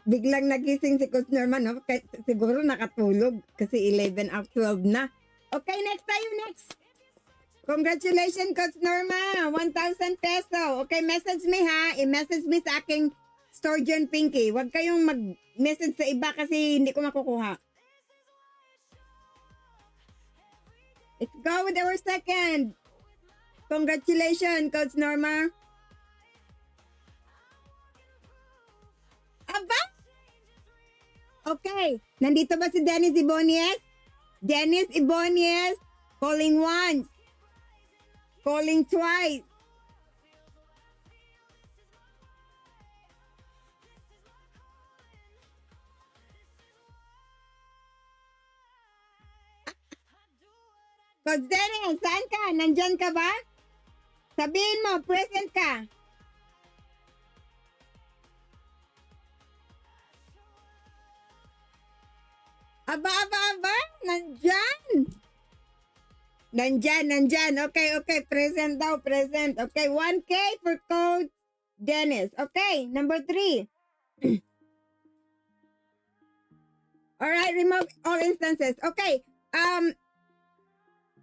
biglang nagising si Coach Norma, no? Siguro nakatulog kasi 11 of 12 na. Okay, next. Congratulations, Coach Norma. 1,000 peso. Okay, message me ha. I-message me sa aking Sturgeon Pinky. Huwag kayong mag-message sa iba kasi hindi ko makukuha. Let's go with our second. Congratulations, Coach Norma. Aba! Okay. Nandito ba si Dennis Ibonies? Dennis Ibonies, calling once. Calling twice. Coach Dennis, saan ka? Nandyan ka ba? Sabihin mo, present ka. Aba. Nandyan. Okay. Present daw, present. Okay, 1K for Coach Dennis. Okay, number 3. Alright, remove all instances. Okay,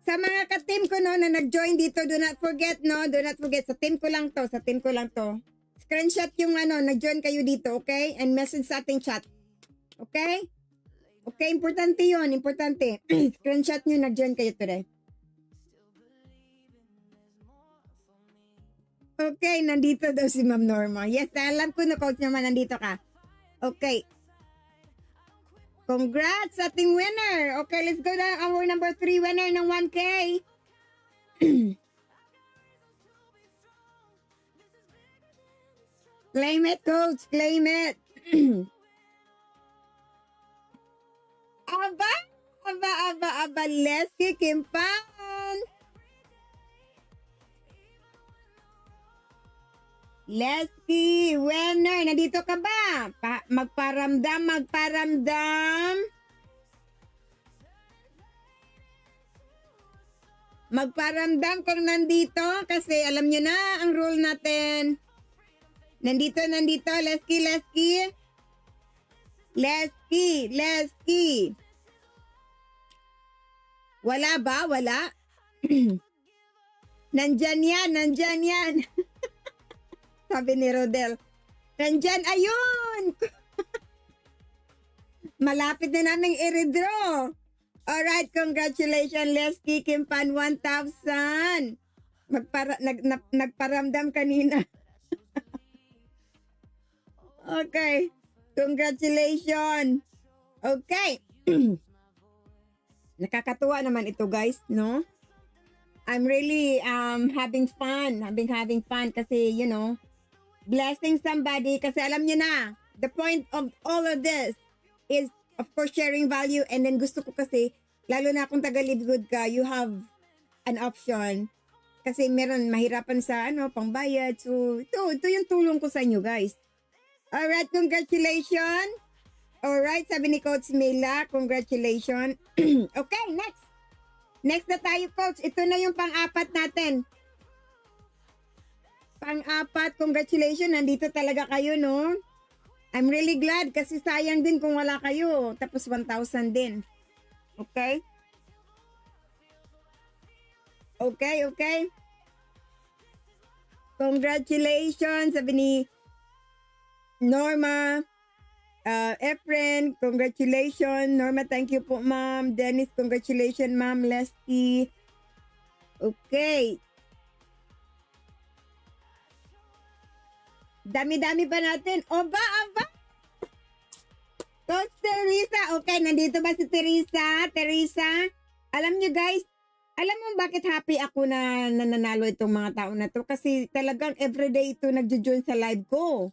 sa mga ka-team ko no, na nag-join dito, do not forget. Sa team ko lang to. Screenshot yung nag-join kayo dito, okay? And message sa ating chat. Okay? Okay, importante yun. Screenshot nyo, nag-join kayo today. Okay, nandito daw si Ma'am Norma. Yes, alam ko na, Coach naman, nandito ka. Okay. Congrats sa ating winner. Okay, let's go down our number 3 winner ng 1K. Claim it, Coach. Claim it. Aba. Leslie Kimpan. Leslie, winner. Nandito ka ba? Magparamdam. Magparamdam kung nandito kasi alam nyo na ang rule natin. Nandito. Leslie. Wala ba? Wala? Nandyan yan. Sabi ni Rodel. Nandyan, ayun! Malapit na namin i-redraw. Alright, congratulations, Leslie Kimpan, 1,000. Nagparamdam kanina. Okay. Congratulations. Okay. Nakakatuwa naman ito, guys, no? I'm really having fun kasi, blessing somebody kasi alam niyo na, the point of all of this is, of course, sharing value. And then gusto ko kasi, lalo na kung taga-live ka, you have an option. Kasi meron mahirapan sa pangbayad. So, ito yung tulong ko sa inyo, guys. Alright, congratulations. Alright, sabi ni Coach Mila, congratulations. Okay, next. Next na tayo, Coach. Ito na yung pang-apat natin. Pang-apat, congratulations. Nandito talaga kayo, no? I'm really glad kasi sayang din kung wala kayo. Tapos 1,000 din. Okay? Okay. Congratulations, sabi ni Norma. Efren, congratulations. Norma, thank you po, ma'am. Dennis, congratulations, ma'am. Leslie. Okay. Dami-dami pa natin. Aba. Coach Teresa. Okay, nandito ba si Teresa? Teresa, alam nyo guys, Alam mo bakit happy ako na nananalo itong mga tao na to? Kasi talagang everyday ito nagjo-join sa live ko.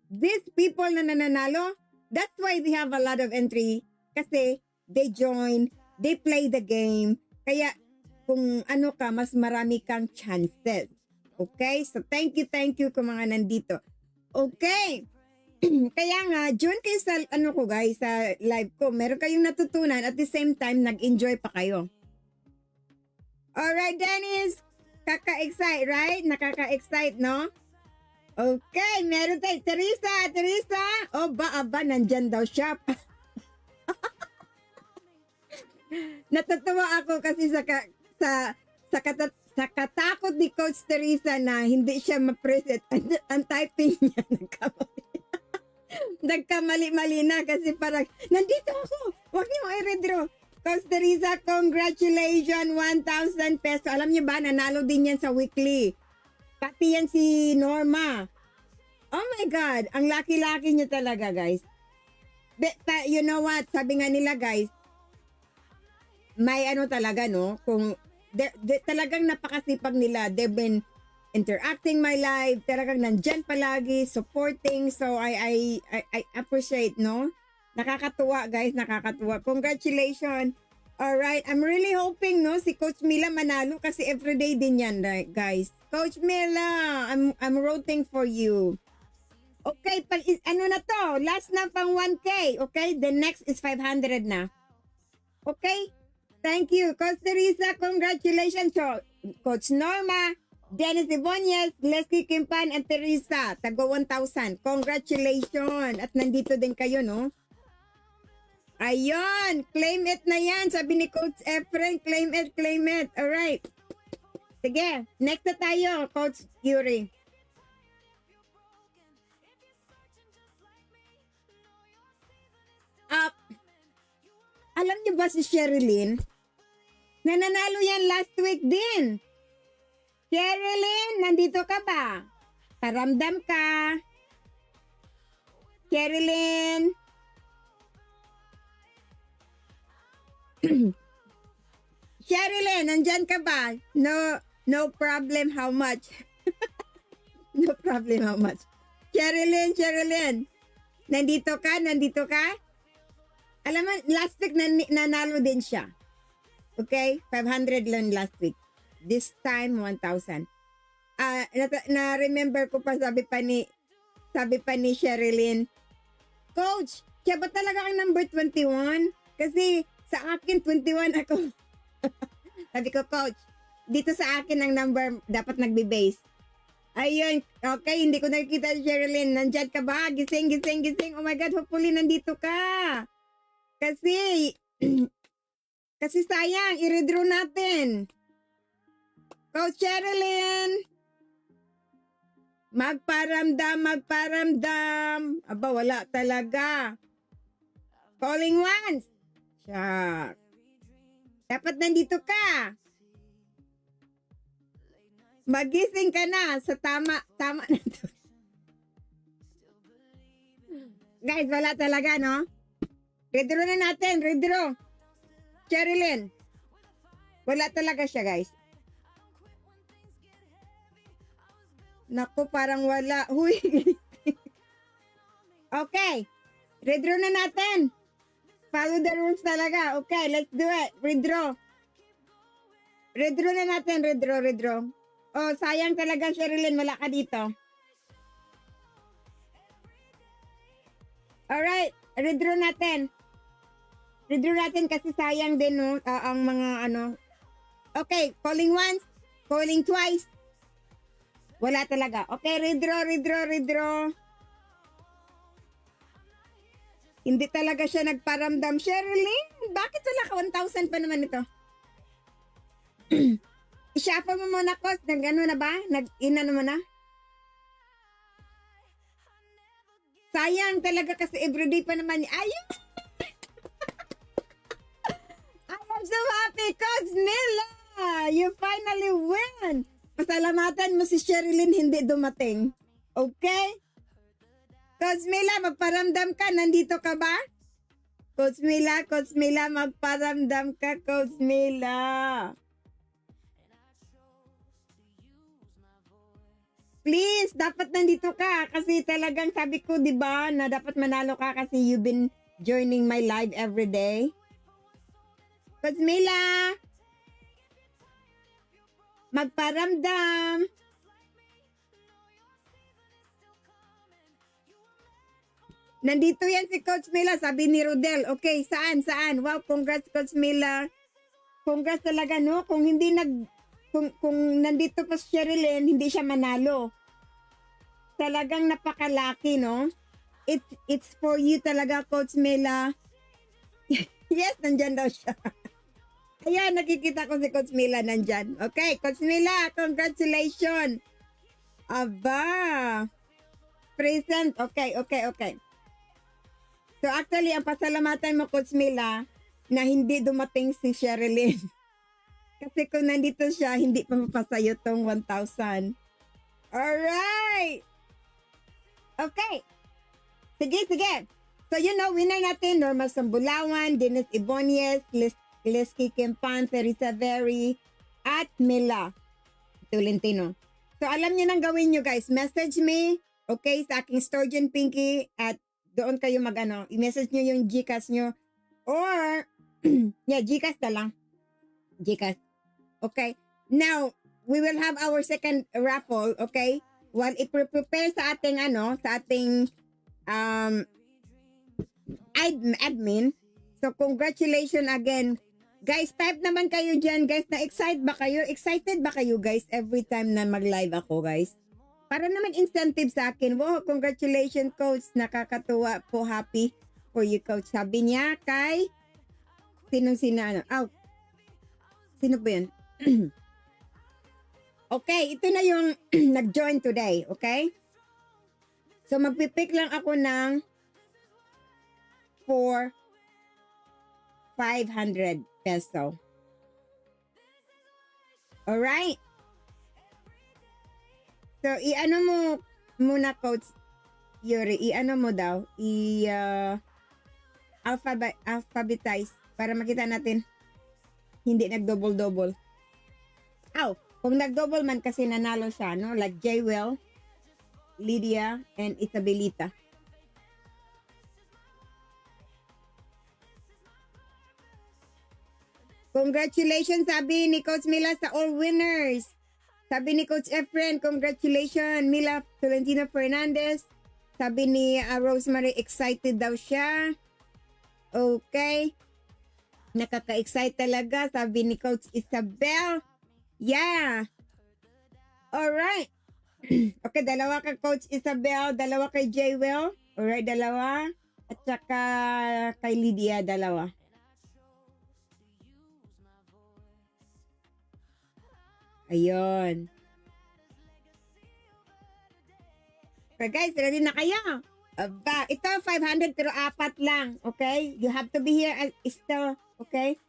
These people na nananalo, that's why they have a lot of entry. Kasi they join, they play the game. Kaya kung ano ka, mas marami kang chances. Okay? So thank you kung mga nandito. Okay. Kaya nga, join kayo sa ano ko guys, sa live ko. Meron kayong natutunan at the same time, nag-enjoy pa kayo. Alright, Dennis. Kaka-excite, right? Nakaka-excite, no? Okay, meron tayo. Teresa. O aba, nandyan daw siya. Natutuwa ako kasi sa katakot ni Coach Teresa na hindi siya ma-preset. Ang typing niya, nagkamali-mali na kasi parang, nandito ako. Huwag niyo i-redraw. Coach Teresa, congratulations, 1,000 peso. Alam niyo ba, nanalo din yan sa weekly. Pati yan si Norma. Oh my God, ang laki-laki niya talaga, guys. But, you know what, sabi nga nila, guys, may ano talaga, no? Kung talagang napakasipag nila. They've been interacting my life. Talagang nandyan palagi, supporting. So, I appreciate, no? Nakakatuwa, guys. Nakakatuwa. Congratulations. Alright. I'm really hoping, no, si Coach Mila manalo kasi everyday din yan, right, guys. Coach Mila, I'm rooting for you. Okay, ano na to? Last na pang 1K. Okay? The next is 500 na. Okay? Thank you. Coach Teresa, congratulations. So, Coach Norma, Dennis Ibonyes, Leslie Kimpan, and Teresa. Tago 1,000. Congratulations. At nandito din kayo, no? Ayun. Claim it na yan. Sabi ni Coach Efren, claim it. Alright. Sige. Next na tayo, Coach Yuri. Alam niyo ba si Sherilyn? Nananalo yan last week din. Sherilyn, nandito ka ba? Paramdam ka. Sherilyn. Sherilyn, nandyan ka ba? No problem how much. No problem how much. Sherilyn. Nandito ka? Alam mo, last week nanalo din siya. Okay? 500 lang last week. This time, 1,000. Na-remember ko pa, sabi pa ni Sherilyn, Coach, siya ba talaga ang number 21? Kasi sa akin, 21 ako. Sabi ko, Coach, dito sa akin ang number dapat nagbe-base. Ayun, okay, hindi ko nakikita si Sherilyn. Nandyan ka ba? Gising. Oh my God, hopefully nandito ka. Kasi sayang, i-redraw natin. Coach Sherilyn. Magparamdam. Aba, wala talaga. Calling once. Shucks. Dapat nandito ka. Magising ka na sa tama na to. Guys, wala talaga, no? Redraw na natin, redraw. Sherilyn. Wala talaga siya, guys. Naku, parang wala. Huy. Okay. Redraw na natin. Follow the rules talaga. Okay, let's do it. Redraw. Redraw na natin. Redraw. Oh, sayang talaga, Sherilyn. Wala ka dito. Alright. Redraw natin. Kasi sayang din, no? Ang mga ano. Okay, calling once. Calling twice. Wala talaga. Okay, redraw. Hindi talaga siya nagparamdam. Sherilyn, bakit wala ka 1,000 pa naman ito? I-shuffle mo muna, Kos. Nag-ano na ba? Nag-inano mo na? Sayang talaga kasi everyday pa naman. Ayun! I am so happy, Coach Mila! You finally win! Pasalamatan mo si Sherilyn hindi dumating. Okay? Coach Mila, magparamdam ka. Nandito ka ba? Coach Mila, magparamdam ka, Coach Mila. Please, dapat nandito ka kasi talagang sabi ko, 'di ba, na dapat manalo ka kasi you've been joining my live every day. Coach Mila, magparamdam. Nandito yan si Coach Mila, sabi ni Rodel. Okay, saan? Wow, congrats Coach Mila. Congrats talaga, no? Kung hindi kung nandito pa si Sherilyn, hindi siya manalo. Talagang napakalaki, no? It's for you talaga, Coach Mila. Yes, nandyan daw siya. Ayan, nakikita ko si Coach Mila nandyan. Okay, Coach Mila, congratulations. Aba. Present. Okay. So actually, ang pasalamatan mo, Coach Mila, na hindi dumating si Sherilyn. Kasi kung nandito siya, hindi pa mapasayo tong 1,000. Alright! Okay. Sige. So, winner natin, Norma Sambulawan, Dennis Ibonies, Lesky Kempan, Teresa Very, at Mila Tolentino. So, alam niyo nang gawin niyo, guys. Message me, okay, sa aking Sturgeon Pinky, at doon kayo i-message niyo yung Gcash niyo. Or, Gcash na lang. Gcash. Okay. Now, we will have our second raffle, okay? While i-prepare sa ating admin. So, congratulations again. Guys, type naman kayo dyan, guys, na excited ba kayo? Excited ba kayo, guys, every time na mag-live ako, guys? Para naman incentive sa akin. Wow, congratulations, Coach. Nakakatuwa po. Happy for you, Coach. Sabi niya kay sino po yun? Okay, ito na yung nag-join today, okay? So, magpipick lang ako ng 500 peso. Alright? So, i-ano mo muna, Coach Yuri. I-ano mo daw. Alphabetize para makita natin. Hindi nag-double-double. Kung nag-double man kasi nanalo siya, no? Like Jewel, Lydia, and Isabelita. Congratulations, sabi ni Coach Mila sa all winners. Sabi ni Coach Efren, congratulations, Mila Tolentino Fernandez. Sabi ni Rosemary, excited daw siya. Okay. Nakaka-excite talaga, sabi ni Coach Isabel. Yeah. Alright. Okay, dalawa ka Coach Isabel, dalawa kay Jewel. Alright, dalawa. At saka kay Lydia, dalawa. Ayun. Okay guys, ready na kayo? Aba, ito 500 pero 4 lang. Okay? You have to be here still. Okay?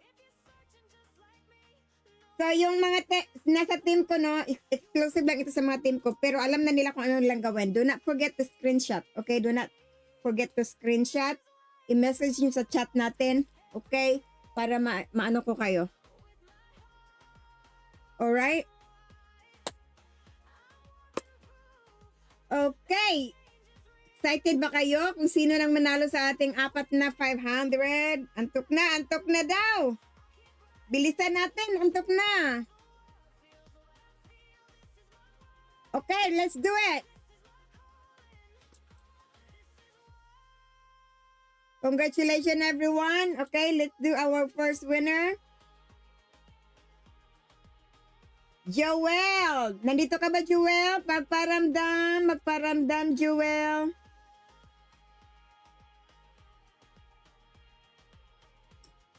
So, yung mga nasa team ko, no, exclusive lang ito sa mga team ko. Pero alam na nila kung ano lang gawin. Do not forget to screenshot. Okay? Do not forget to screenshot. I-message nyo sa chat natin. Okay? Para maano ko kayo. Alright? Okay. Excited ba kayo kung sino nang manalo sa ating 4 na 500? Antok na daw. Bilisan natin, antok na. Okay, let's do it. Congratulations everyone. Okay, let's do our first winner. Joel! Nandito ka ba, Joel? Magparamdam, Joel.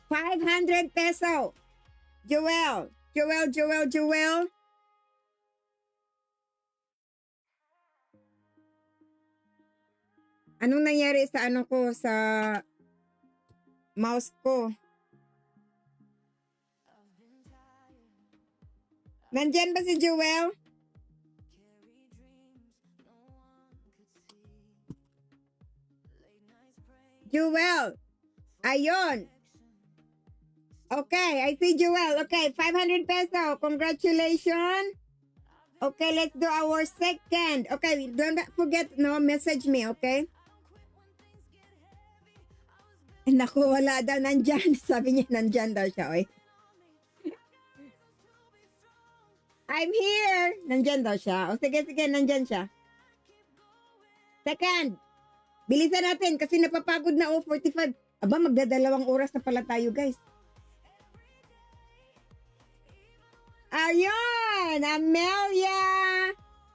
₱500. Joel. Anong nangyari sa sa mouse ko? Nandyan ba si Joel? Joel! Ayun! Okay, I see Joel. Okay, ₱500. Congratulations! Okay, let's do our second. Okay, don't forget, no, message me, okay? Naku, wala daw, nandyan. Sabi niya, nandyan daw siya, oy. I'm here! Nandyan daw siya. O sige, nandyan siya. Second, bilisan natin kasi napapagod na, 45. Aba, magdadalawang oras na pala tayo, guys. Ayun! Amelia!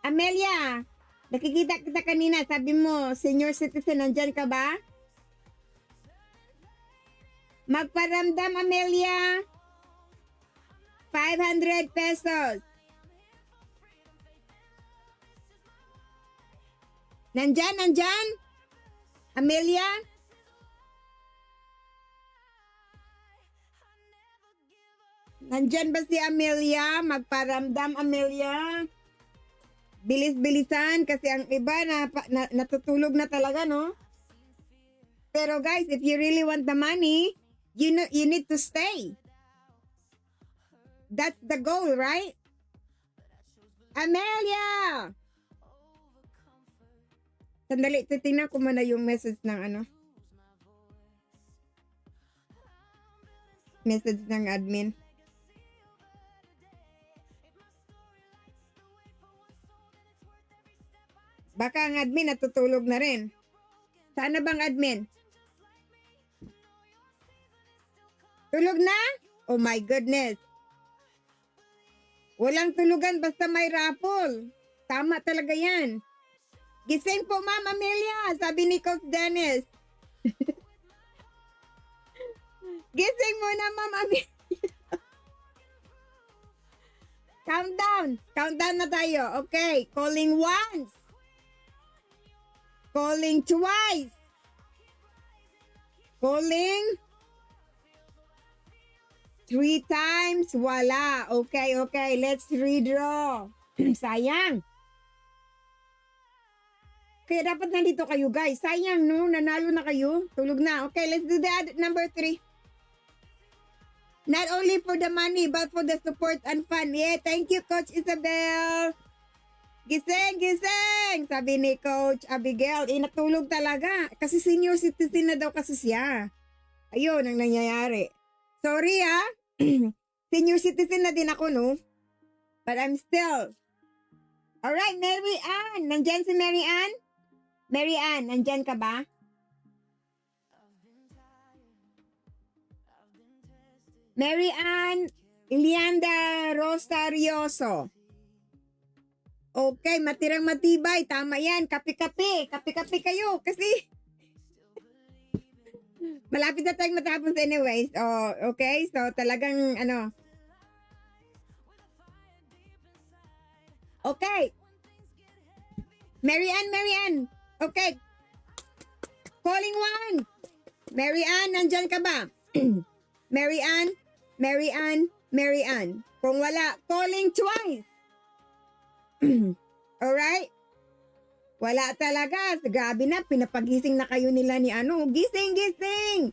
Amelia! Nakikita kita kanina. Sabi mo, senior citizen, nandyan ka ba? Magparamdam, Amelia. 500 pesos. Nandyan? Amelia? Nandyan ba si Amelia? Magparamdam, Amelia. Bilis-bilisan kasi ang iba natutulog na talaga, no? Pero guys, if you really want the money, you need to stay. That's the goal, right? Amelia! Sandali, titingnan ko muna yung message ng ano. Message ng admin. Baka ang admin natutulog na rin. Saan na bang admin? Tulog na? Oh my goodness. Walang tulugan basta may raffle. Tama talaga yan. Gising po, Ma'am Amelia, sabi ni Coach Dennis. Gising muna, Ma'am Amelia. Countdown na tayo. Okay, calling once. Calling twice. Calling 3 times. Wala. Okay. Let's redraw. Sayang. Kaya dapat nandito kayo, guys. Sayang, no? Nanalo na kayo. Tulog na. Okay, let's do that. Number 3. Not only for the money, but for the support and fun. Yeah, thank you, Coach Isabel. Gising! Sabi ni Coach Abigail. Natulog talaga. Kasi senior citizen na daw kasi siya. Ayun ang nangyayari. Sorry, ha? Senior citizen na din ako, no? But I'm still. Alright, Mary Ann. Nandyan si Mary Ann? Mary Ann, nandyan ka ba? Mary Ann Ilianda Rosarioso. Okay, matirang matibay. Tama yan. Kape-kape. Kape-kape kayo. Kasi malapit na tayong matapos anyways. Oh, okay? So, talagang ano. Okay. Mary Ann. Okay. Calling one. Mary Ann, nandyan ka ba? Mary Ann. Kung wala, calling twice. Alright? Wala talaga. Grabe na, pinapagising na kayo nila ni ano. Gising!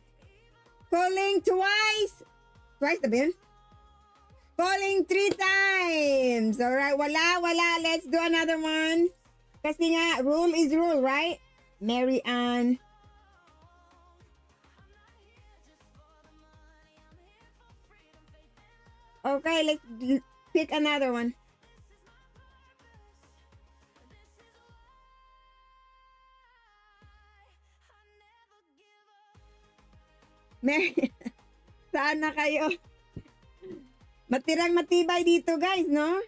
Calling twice. Twice na ba yun? Calling 3 times. Alright, wala. Let's do another one. Kasi nga, rule is rule, right? Mary Ann. Okay, let's pick another one. Mary, saan na kayo? Matirang matibay dito, guys, no?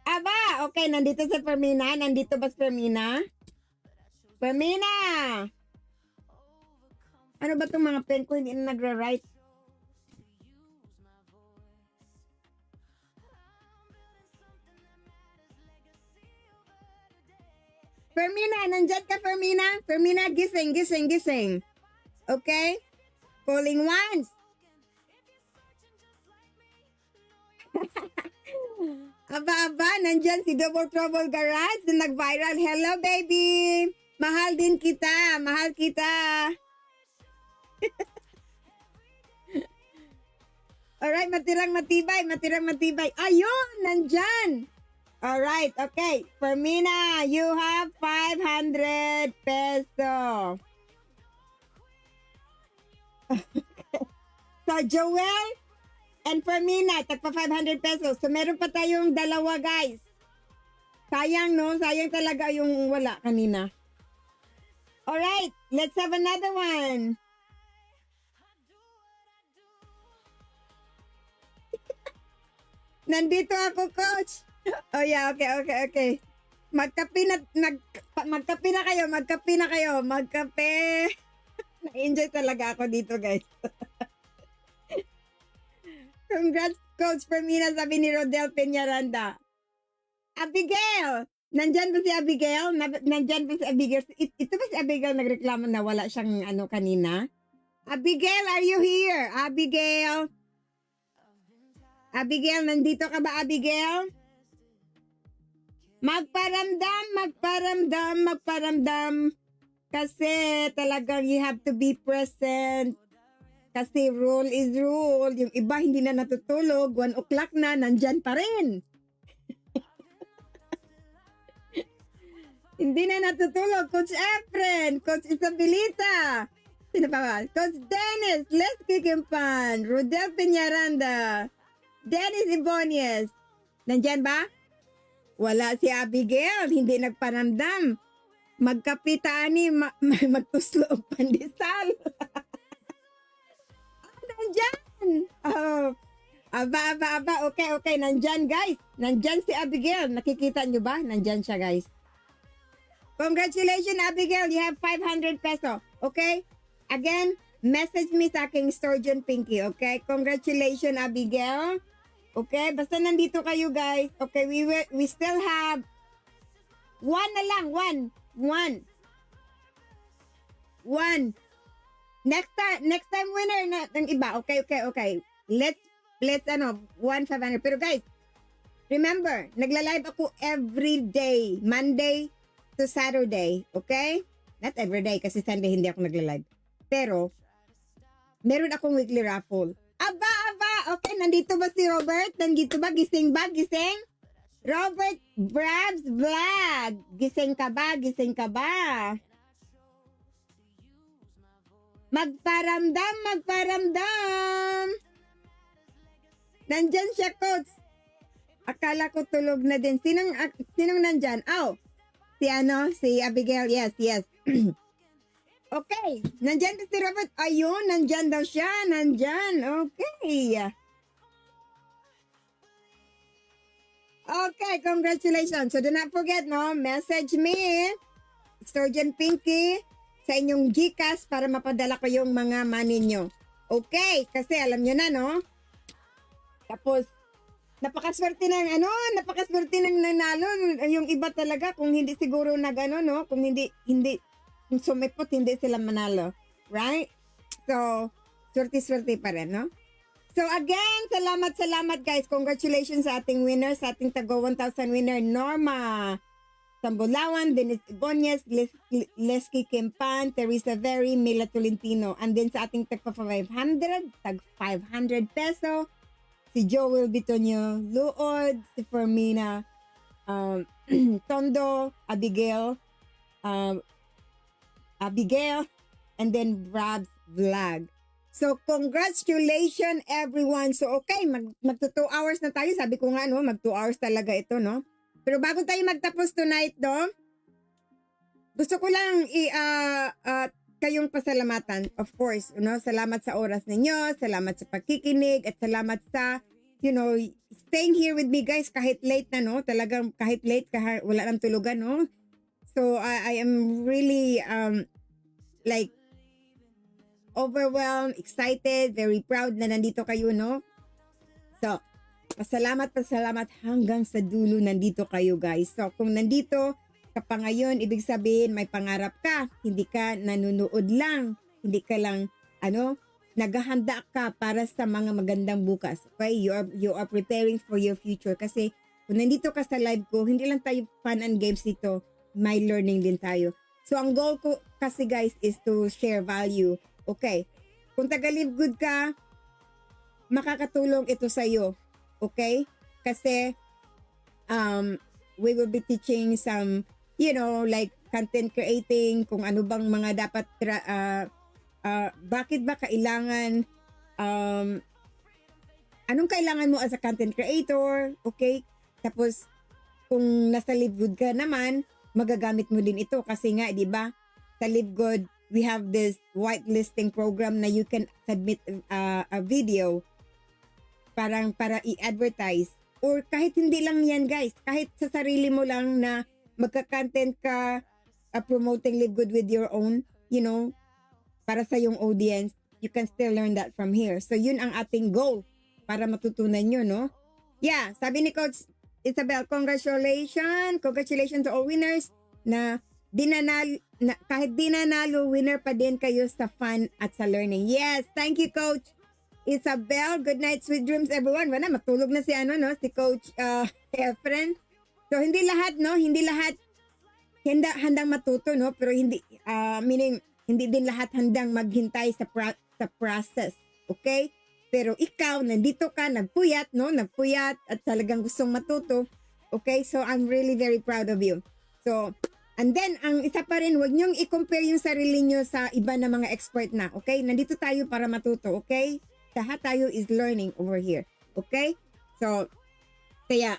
Aba, okay, nandito si Fermina. Nandito ba si Fermina? Fermina! Ano ba itong mga pen ko? Hindi na nagra-write. Fermina, nandyan ka, Fermina? Fermina, gising. Okay? Calling once. Aba, nandyan si Double Trouble Garage na nag-viral. Hello, baby! Mahal din kita. Mahal kita. Alright, matirang matibay, matirang matibay. Ayun, nandyan. Alright, okay. Fermina, you have 500 peso. So, Joel and Fermina, tagpa 500 pesos. So, meron pa tayong dalawa, guys. Sayang, no? Sayang talaga yung wala kanina. Alright, let's have another one. Nandito ako, coach. Oh yeah, okay. Magkape na kayo, magkape. Na-enjoy talaga ako dito, guys. Congrats, Coach Fermina, sabi ni Rodel Peñaranda. Abigail! Nandyan ba si Abigail? Nandyan ba si Abigail? Ito ba si Abigail nagreklamo na wala siyang kanina? Abigail, are you here? Abigail? Abigail, nandito ka ba, Abigail? Magparamdam. Kasi talagang you have to be present. Kasi rule is rule. Yung iba hindi na natutulog. 1 o'clock na, nandyan pa rin. Hindi na natutulog. Coach Efren, Coach Isabelita. Sino pa ba? Coach Dennis, Leslie Kimpan, Rodel Peñaranda, Dennis Ibonies. Nandyan ba? Wala si Abigail. Hindi nagparamdam. Magkapitani, magtuslo ang pandesal. Nandyan. Oh. Aba. Okay. Nandyan, guys. Nandyan si Abigail. Nakikita nyo ba? Nandyan siya, guys. Congratulations, Abigail. You have 500 peso. Okay? Again, message me sa aking Sturgeon Pinky. Okay? Congratulations, Abigail. Okay? Basta nandito kayo, guys. Okay, we still have one na lang. One. Next time winner na ng iba. Okay. Let's 1,500. Pero guys, remember, nagla-live ako every day, Monday to Saturday, okay? Not every day kasi Sunday hindi ako nagla-live. Pero meron akong weekly raffle. Aba. Okay, nandito ba si Robert? Nandito ba? Gising ba? Robert Brabs Vlog. Gising ka ba? Magparamdam. Nandyan siya, coach. Akala ko tulog na din. Sinong nandyan? Oh, si Abigail. Yes. Okay. Nandyan ba si Robert? Ayun, nandyan daw siya. Okay. Okay, congratulations. So do not forget, no, message me, Sturgeon Pinky, sa inyong GCash para mapadala ko yung mga money nyo. Okay, kasi alam nyo na, no? Tapos, napakaswerte ng nanalo. Yung iba talaga, kung hindi siguro no? Kung kung sumipot, hindi sila manalo. Right? So, swerte-swerte pa rin, no? So again, salamat guys. Congratulations sa ating winner, sa ating tago 1,000 winner, Norma Sambulawan, Dennis Ibonies, Leslie Kimpan, Teresa Very, Mila Tolentino. And then sa ating tag 500 peso, si Joel Bitonio Luod, si Fermina Tondo, Abigail, and then Brabs Vlog. So, congratulations everyone. So, okay, magto 2 hours na tayo. Sabi ko nga, no, mag 2 hours talaga ito, no? Pero bago tayo magtapos tonight, no, gusto ko lang kayong pasalamatan, of course, no? Salamat sa oras ninyo, salamat sa pagkikinig, at salamat sa, staying here with me, guys, kahit late na, no? Talagang kahit late, wala nang tulugan, no? So, I am really, overwhelmed, excited, very proud na nandito kayo, no? So, pasalamat hanggang sa dulo nandito kayo, guys. So, kung nandito ka pa ngayon, ibig sabihin may pangarap ka, hindi ka nanonood lang, hindi ka lang, naghahanda ka para sa mga magandang bukas. Okay? You are preparing for your future. Kasi, kung nandito ka sa live ko, hindi lang tayo fun and games dito, may learning din tayo. So, ang goal ko kasi, guys, is to share value. Okay, kung taga-live good ka, makakatulong ito sa iyo. Okay? Kasi we will be teaching some, like content creating, kung ano bang mga dapat, bakit ba kailangan, anong kailangan mo as a content creator, okay? Tapos, kung nasa Live Good ka naman, magagamit mo din ito kasi nga, di ba? Sa Live Good, we have this whitelisting program na you can submit a video para i-advertise. Or kahit hindi lang yan, guys. Kahit sa sarili mo lang na magka-content ka, promoting Live Good with your own, para sa yung audience, you can still learn that from here. So, yun ang ating goal para matutunan nyo, no? Yeah, sabi ni Coach Isabel, congratulations to all winners na kahit di nanalo, winner pa din kayo sa fun at sa learning. Yes, thank you, Coach Isabel. Good night, sweet dreams, everyone. Wala, matulog na si si Coach Efren. So, hindi lahat handang matuto, no? Pero meaning, hindi din lahat handang maghintay sa process. Okay? Pero ikaw, nandito ka, nagpuyat at talagang gustong matuto. Okay? So, I'm really very proud of you. So, and then, ang isa pa rin, huwag niyong i-compare yung sarili niyo sa iba na mga expert na. Okay? Nandito tayo para matuto. Okay? Lahat tayo is learning over here. Okay? So, kaya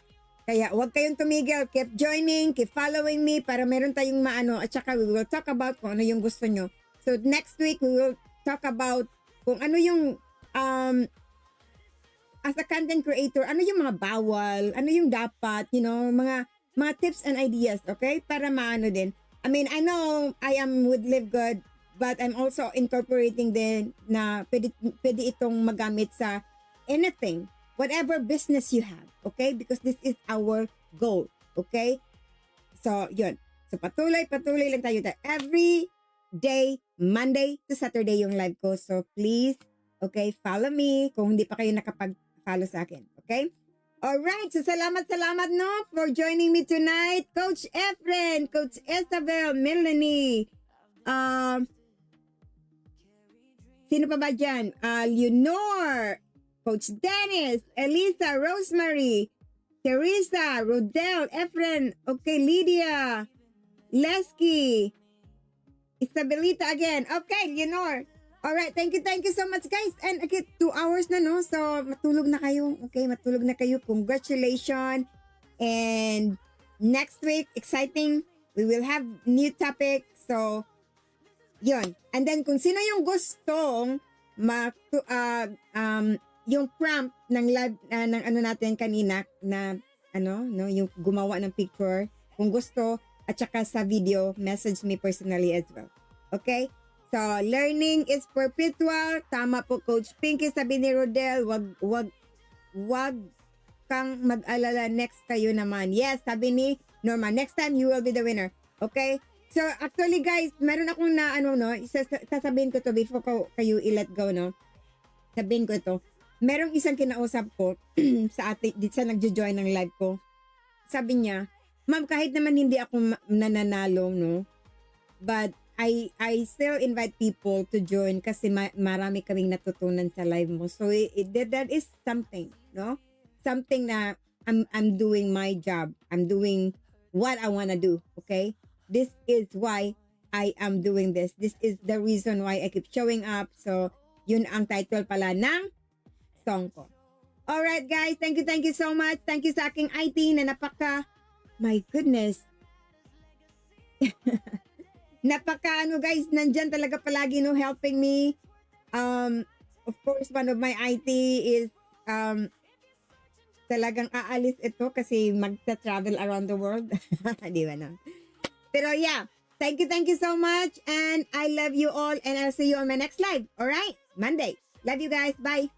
huwag kayong tumigil. Keep joining, keep following me para meron tayong maano. At saka, we will talk about kung ano yung gusto nyo. So, next week, we will talk about kung ano yung as a content creator, ano yung mga bawal, ano yung dapat, mga tips and ideas, okay? Para maano din. I mean, I know I am with Live Good, but I'm also incorporating din na pwede itong magamit sa anything, whatever business you have, okay? Because this is our goal, okay? So, yun. So, patuloy lang tayo. Every day, Monday to Saturday yung live ko. So, please, okay, follow me kung hindi pa kayo nakapag-follow sa akin. Okay? Alright, so salamat no for joining me tonight. Coach Efren, Coach Isabel, Melanie, sino pa ba dyan? Leonor, Coach Dennis, Elisa, Rosemary, Teresa, Rodel, Efren, okay, Lydia, Lesky, Isabelita again. Okay, Leonor. Alright, thank you so much, guys. And okay, 2 hours na, no? So, matulog na kayo. Okay, matulog na kayo. Congratulations. And next week, exciting. We will have new topic. So, yun. And then, kung sino yung gustong yung prompt ng live, ng ano natin kanina, na, yung gumawa ng picture, kung gusto, at saka sa video, message me personally as well. Okay? So, learning is perpetual. Tama po, Coach Pinky. Sabi ni Rodel, wag kang mag-alala. Next kayo naman. Yes, sabi ni Norma, next time you will be the winner. Okay? So, actually, guys, meron akong sasabihin ko to before kayo i-let go, no? Sabihin ko to. Merong isang kinausap ko sa nagjo-join ng live ko. Sabi niya, ma'am, kahit naman hindi ako nananalo, no? But, I still invite people to join kasi marami kaming natutunan sa live mo. So, that is something, no? Something na I'm doing my job. I'm doing what I wanna do, okay? This is why I am doing this. This is the reason why I keep showing up. So, yun ang title pala ng song ko. Alright, guys. Thank you so much. Thank you sa aking IT na my goodness. Guys, nandyan talaga palagi, no, helping me. Of course, one of my IT is talagang aalis ito kasi magta-travel around the world. Di ba, no? Pero yeah, thank you so much, and I love you all, and I'll see you on my next live. Alright? Monday. Love you guys. Bye.